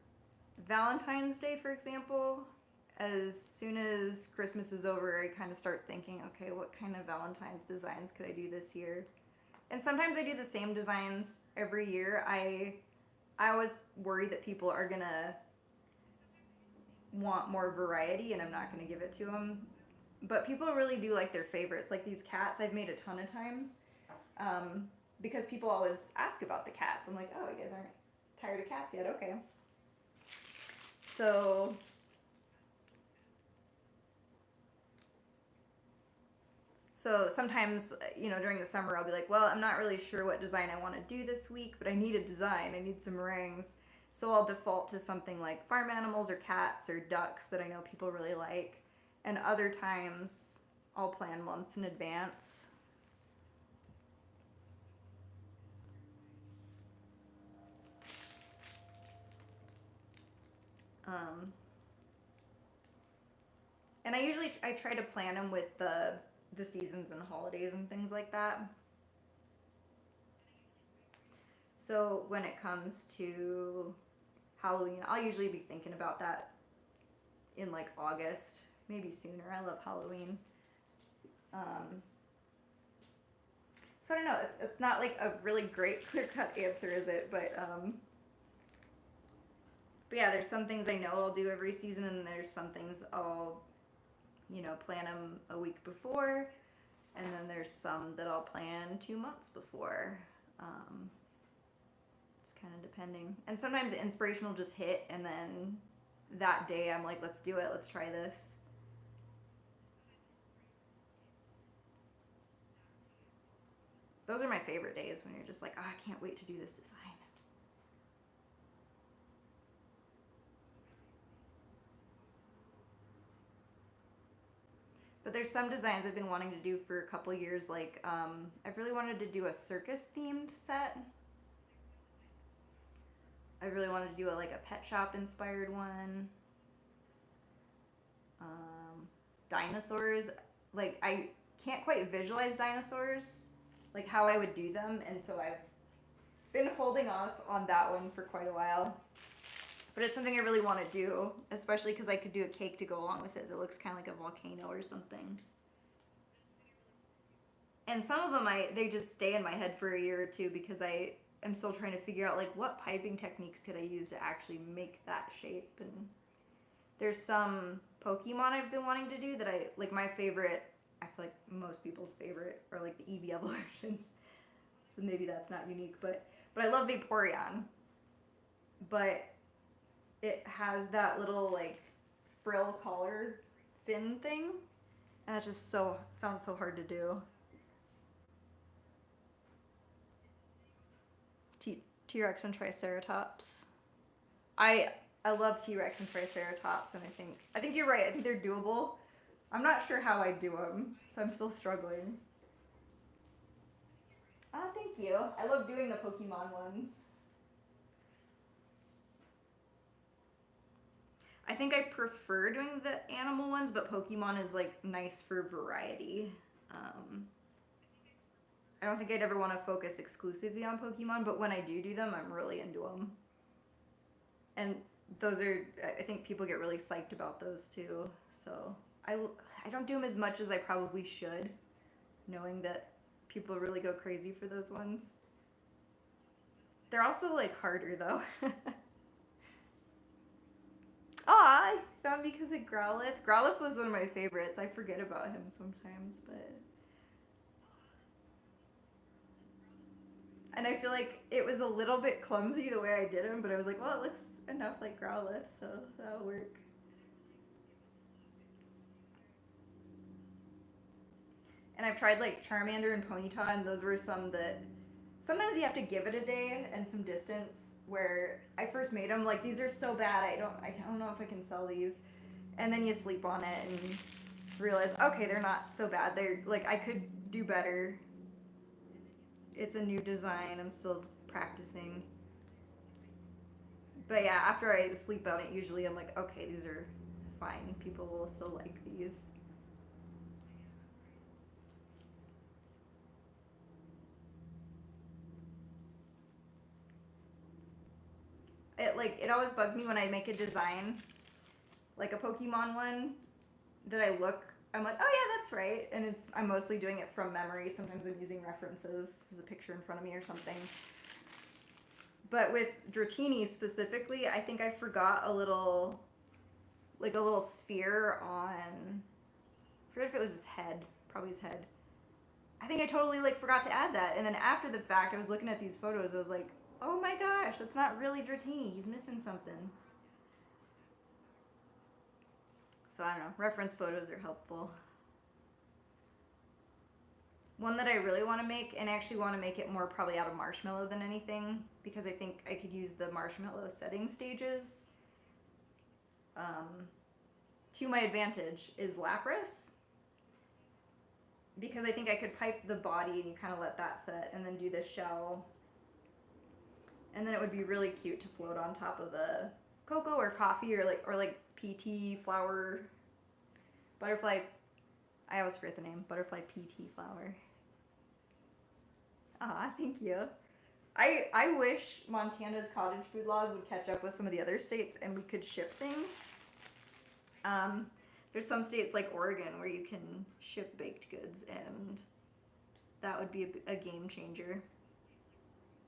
Valentine's Day, for example, as soon as Christmas is over, I kind of start thinking, okay, what kind of Valentine's designs could I do this year? And sometimes I do the same designs every year. I always worry that people are gonna want more variety, and I'm not gonna give it to them. But people really do like their favorites. Like these cats, I've made a ton of times. Because people always ask about the cats. I'm like, oh, you guys aren't tired of cats yet? Okay. So sometimes, you know, during the summer, I'll be like, well, I'm not really sure what design I want to do this week, but I need a design. I need some meringues. So I'll default to something like farm animals or cats or ducks that I know people really like. And other times, I'll plan months in advance. And I try to plan them with the seasons and holidays and things like that. So when it comes to Halloween, I'll usually be thinking about that in like August, maybe sooner. I love Halloween. So I don't know, it's not like a really great clear-cut answer, is it? But yeah, there's some things I know I'll do every season, and there's some things I'll, you know, plan them a week before, and then there's some that I'll plan 2 months before. It's kind of depending. And sometimes the inspiration will just hit, and then that day I'm like, let's do it, let's try this. Those are my favorite days, when you're just like, oh, I can't wait to do this design. But there's some designs I've been wanting to do for a couple years. Like, I've really wanted to do a circus themed set. I really wanted to do a pet shop inspired one. Dinosaurs. Like, I can't quite visualize dinosaurs, like how I would do them. And so I've been holding off on that one for quite a while. But it's something I really want to do, especially because I could do a cake to go along with it that looks kind of like a volcano or something. And some of them, they just stay in my head for a year or two, because I am still trying to figure out, like, what piping techniques could I use to actually make that shape. And there's some Pokemon I've been wanting to do that like my favorite, I feel like most people's favorite, are like the Eevee evolutions. So maybe that's not unique, but I love Vaporeon. But it has that little like frill collar fin thing, and that just sounds so hard to do. T-Rex and Triceratops. I love T-Rex and Triceratops, and I think you're right. I think they're doable. I'm not sure how I do them, so I'm still struggling. Oh, thank you. I love doing the Pokemon ones. I think I prefer doing the animal ones, but Pokemon is like nice for variety. I don't think I'd ever want to focus exclusively on Pokemon, but when I do them, I'm really into them. And those are, I think people get really psyched about those too. So I don't do them as much as I probably should, knowing that people really go crazy for those ones. They're also like harder though. Aw, I found because of Growlithe. Growlithe was one of my favorites. I forget about him sometimes, but And I feel like it was a little bit clumsy the way I did them, but I was like, well, it looks enough like Growlithe, so that'll work. And I've tried like Charmander and Ponyta, and those were some that sometimes you have to give it a day and some distance. Where I first made them, like, these are so bad, I don't know if I can sell these. And then you sleep on it and realize, okay, they're not so bad. They're like, I could do better. It's a new design. I'm still practicing. But yeah, after I sleep on it, usually I'm like, okay, these are fine. People will still like these. It always bugs me when I make a design, like a Pokemon one, that I'm like, oh yeah, that's right. And I'm mostly doing it from memory. Sometimes I'm using references. There's a picture in front of me or something. But with Dratini specifically, I think I forgot a little sphere on, I forget if it was his head, probably his head. I think I totally forgot to add that. And then after the fact, I was looking at these photos, I was like, oh my gosh, that's not really Dratini. He's missing something. So I don't know, reference photos are helpful. One that I really want to make, and actually want to make it more probably out of marshmallow than anything, because I think I could use the marshmallow setting stages to my advantage, is Lapras. Because I think I could pipe the body and you kind of let that set, and then do the shell. And then it would be really cute to float on top of a cocoa or coffee or like PT flower, butterfly. I always forget the name. Butterfly PT flower. Ah, thank you. I wish Montana's cottage food laws would catch up with some of the other states and we could ship things. There's some states like Oregon where you can ship baked goods, and that would be a game changer.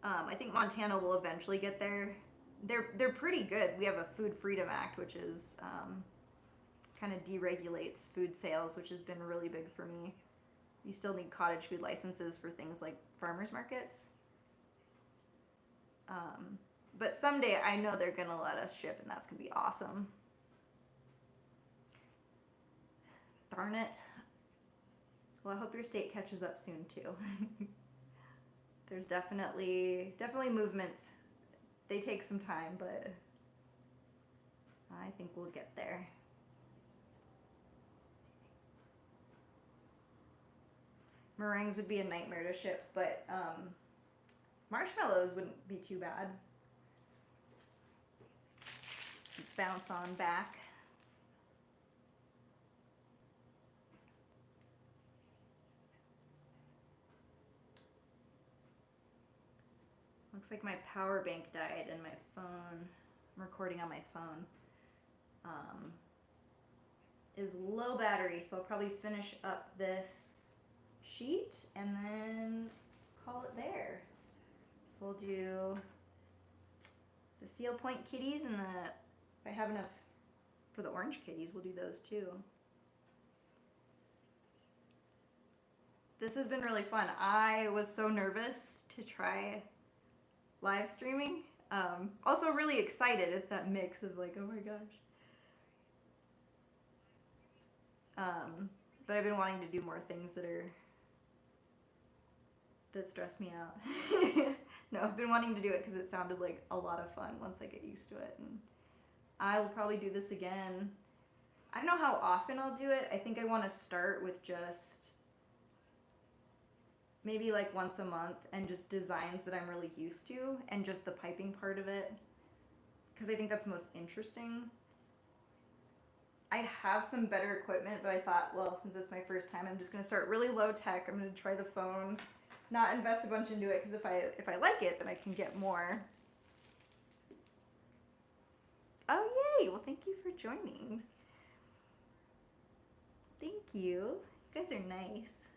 I think Montana will eventually get there. They're pretty good. We have a Food Freedom Act, which is kind of deregulates food sales, which has been really big for me. You still need cottage food licenses for things like farmers markets. But someday I know they're going to let us ship, and that's going to be awesome. Darn it. Well, I hope your state catches up soon, too. There's definitely movements. They take some time, but I think we'll get there. Meringues would be a nightmare to ship, but marshmallows wouldn't be too bad. Bounce on back. Looks like my power bank died and my phone, I'm recording on my phone, is low battery, so I'll probably finish up this sheet and then call it there. So we'll do the seal point kitties, and if I have enough for the orange kitties, we'll do those too. This has been really fun. I was so nervous to try live streaming. Also really excited. It's that mix of like, oh my gosh. But I've been wanting to do more things that stress me out. No, I've been wanting to do it because it sounded like a lot of fun once I get used to it. And I will probably do this again. I don't know how often I'll do it. I think I want to start with just maybe like once a month, and just designs that I'm really used to, and just the piping part of it, because I think that's most interesting. I have some better equipment, but I thought, well, since it's my first time, I'm just going to start really low tech. I'm going to try the phone, not invest a bunch into it, because if I like it, then I can get more. Oh, yay! Well, thank you for joining. Thank you. You guys are nice.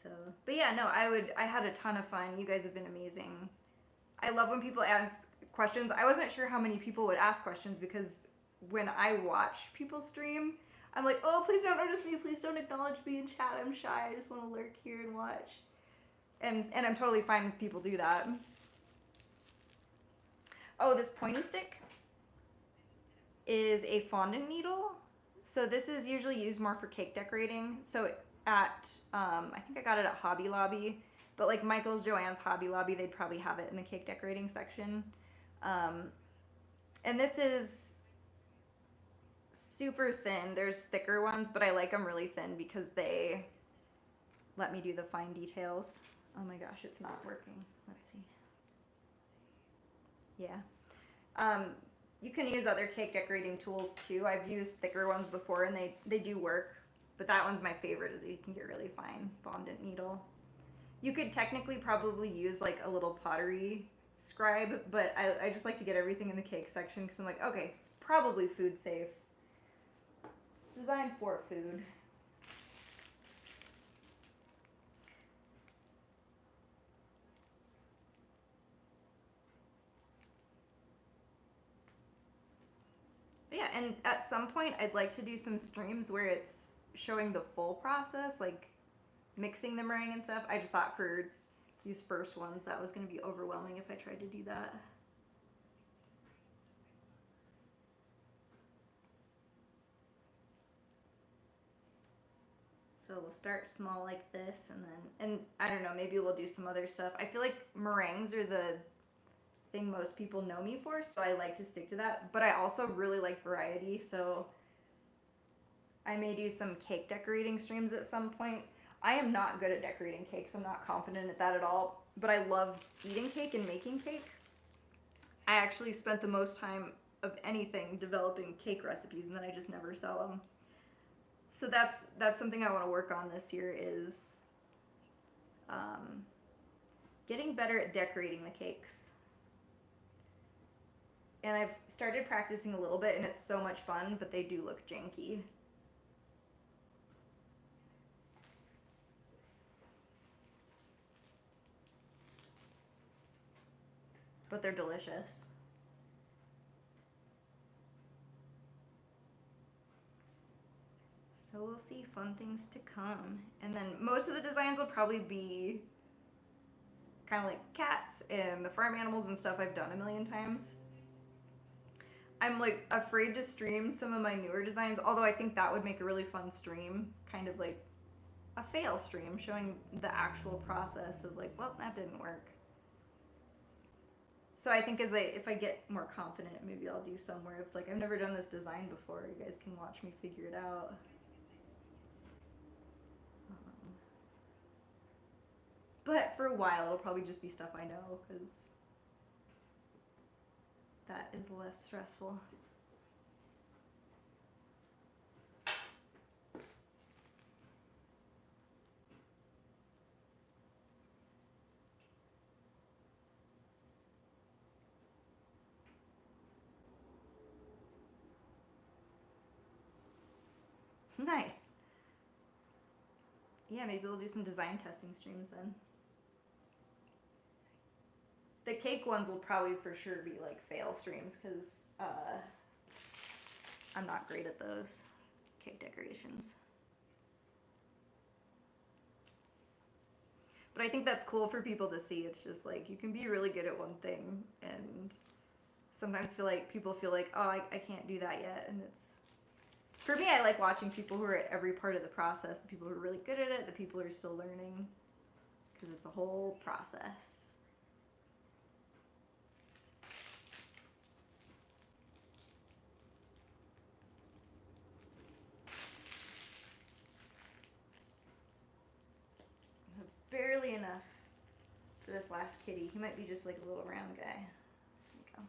So, but yeah, no, I had a ton of fun. You guys have been amazing. I love when people ask questions. I wasn't sure how many people would ask questions, because when I watch people stream, I'm like, oh, please don't notice me. Please don't acknowledge me in chat. I'm shy. I just want to lurk here and watch. And I'm totally fine with people do that. Oh, this pointy stick is a fondant needle. So this is usually used more for cake decorating. So at, I think I got it at Hobby Lobby, but like Michael's, Joann's, Hobby Lobby, they'd probably have it in the cake decorating section. And this is super thin. There's thicker ones, but I like them really thin because they let me do the fine details. Oh my gosh, it's not working. Let's see. Yeah. You can use other cake decorating tools too. I've used thicker ones before and they do work, but that one's my favorite is you can get really fine fondant needle. You could technically probably use like a little pottery scribe, but I just like to get everything in the cake section because I'm like, okay, it's probably food safe. It's designed for food. Yeah, and at some point I'd like to do some streams where it's showing the full process, like mixing the meringue and stuff. I just thought for these first ones that was going to be overwhelming if I tried to do that. So we'll start small like this and I don't know, maybe we'll do some other stuff. I feel like meringues are the thing most people know me for, so I like to stick to that. But I also really like variety, so I may do some cake decorating streams at some point. I am not good at decorating cakes. I'm not confident at that at all, but I love eating cake and making cake. I actually spent the most time of anything developing cake recipes, and then I just never sell them. So that's something I want to work on this year is getting better at decorating the cakes. And I've started practicing a little bit, and it's so much fun, but they do look janky. But they're delicious. So we'll see, fun things to come. And then most of the designs will probably be kind of like cats and the farm animals and stuff I've done a million times. I'm like afraid to stream some of my newer designs, although I think that would make a really fun stream, kind of like a fail stream showing the actual process of like, well, that didn't work. So I think if I get more confident, maybe I'll do somewhere. It's like, I've never done this design before. You guys can watch me figure it out. But for a while, it'll probably just be stuff I know, because that is less stressful. Nice. Yeah, maybe we'll do some design testing streams then. The cake ones will probably for sure be like fail streams because I'm not great at those cake decorations. But I think that's cool for people to see. It's just like you can be really good at one thing and sometimes people feel like, oh, I can't do that yet. And it's, for me, I like watching people who are at every part of the process, the people who are really good at it, the people who are still learning, because it's a whole process. Barely enough for this last kitty. He might be just like a little round guy. There you go.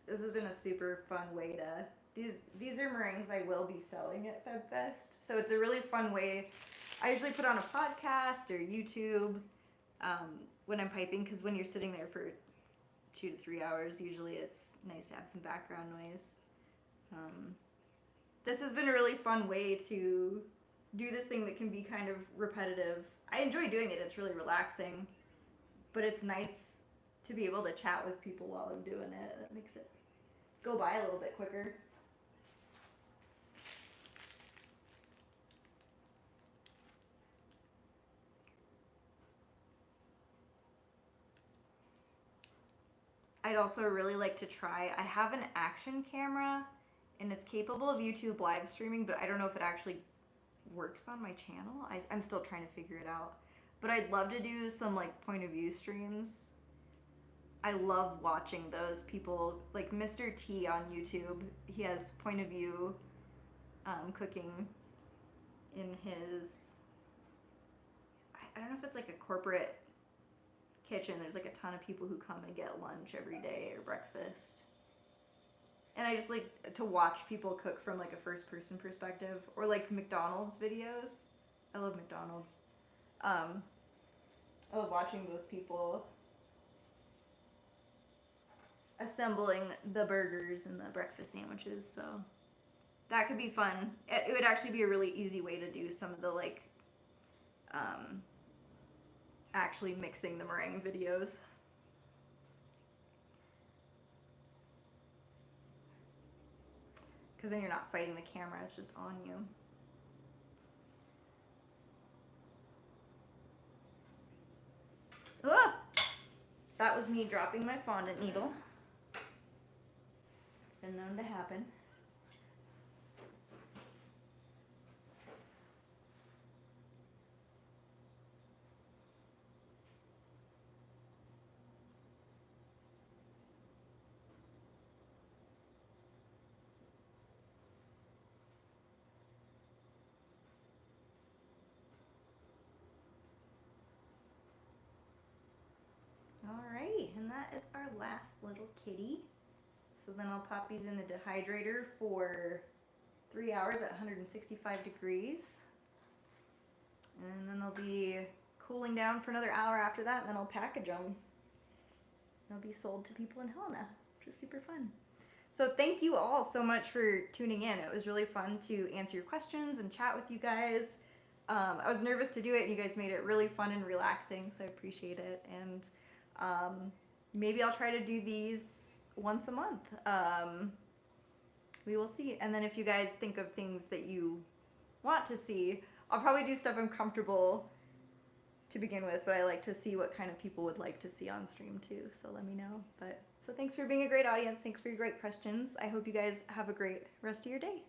This has been a super fun way to, these are meringues I will be selling at FebFest. So it's a really fun way. I usually put on a podcast or YouTube when I'm piping, because when you're sitting there for 2 to 3 hours, usually it's nice to have some background noise. This has been a really fun way to do this thing that can be kind of repetitive. I enjoy doing it, it's really relaxing, but it's nice to be able to chat with people while I'm doing it. That makes it go by a little bit quicker. I'd also really like to try, I have an action camera and it's capable of YouTube live streaming, but I don't know if it actually works on my channel. I'm still trying to figure it out. But I'd love to do some like point of view streams. I love watching those people, like Mr. T on YouTube. He has point of view cooking in his, I don't know if it's like a corporate kitchen. There's like a ton of people who come and get lunch every day or breakfast. And I just like to watch people cook from like a first person perspective, or like McDonald's videos. I love McDonald's. I love watching those people assembling the burgers and the breakfast sandwiches, so that could be fun. It would actually be a really easy way to do some of the like actually mixing the meringue videos. Because then you're not fighting the camera, it's just on you. Ah! That was me dropping my fondant needle. It's been known to happen. Alright, and that is our last little kitty. So then I'll pop these in the dehydrator for 3 hours at 165 degrees. And then they'll be cooling down for another hour after that, and then I'll package them. They'll be sold to people in Helena, which is super fun. So thank you all so much for tuning in. It was really fun to answer your questions and chat with you guys. I was nervous to do it, and you guys made it really fun and relaxing, so I appreciate it. And maybe I'll try to do these once a month. We will see. And then if you guys think of things that you want to see, I'll probably do stuff I'm comfortable to begin with, but I like to see what kind of people would like to see on stream too, so let me know. So thanks for being a great audience. Thanks for your great questions. I hope you guys have a great rest of your day.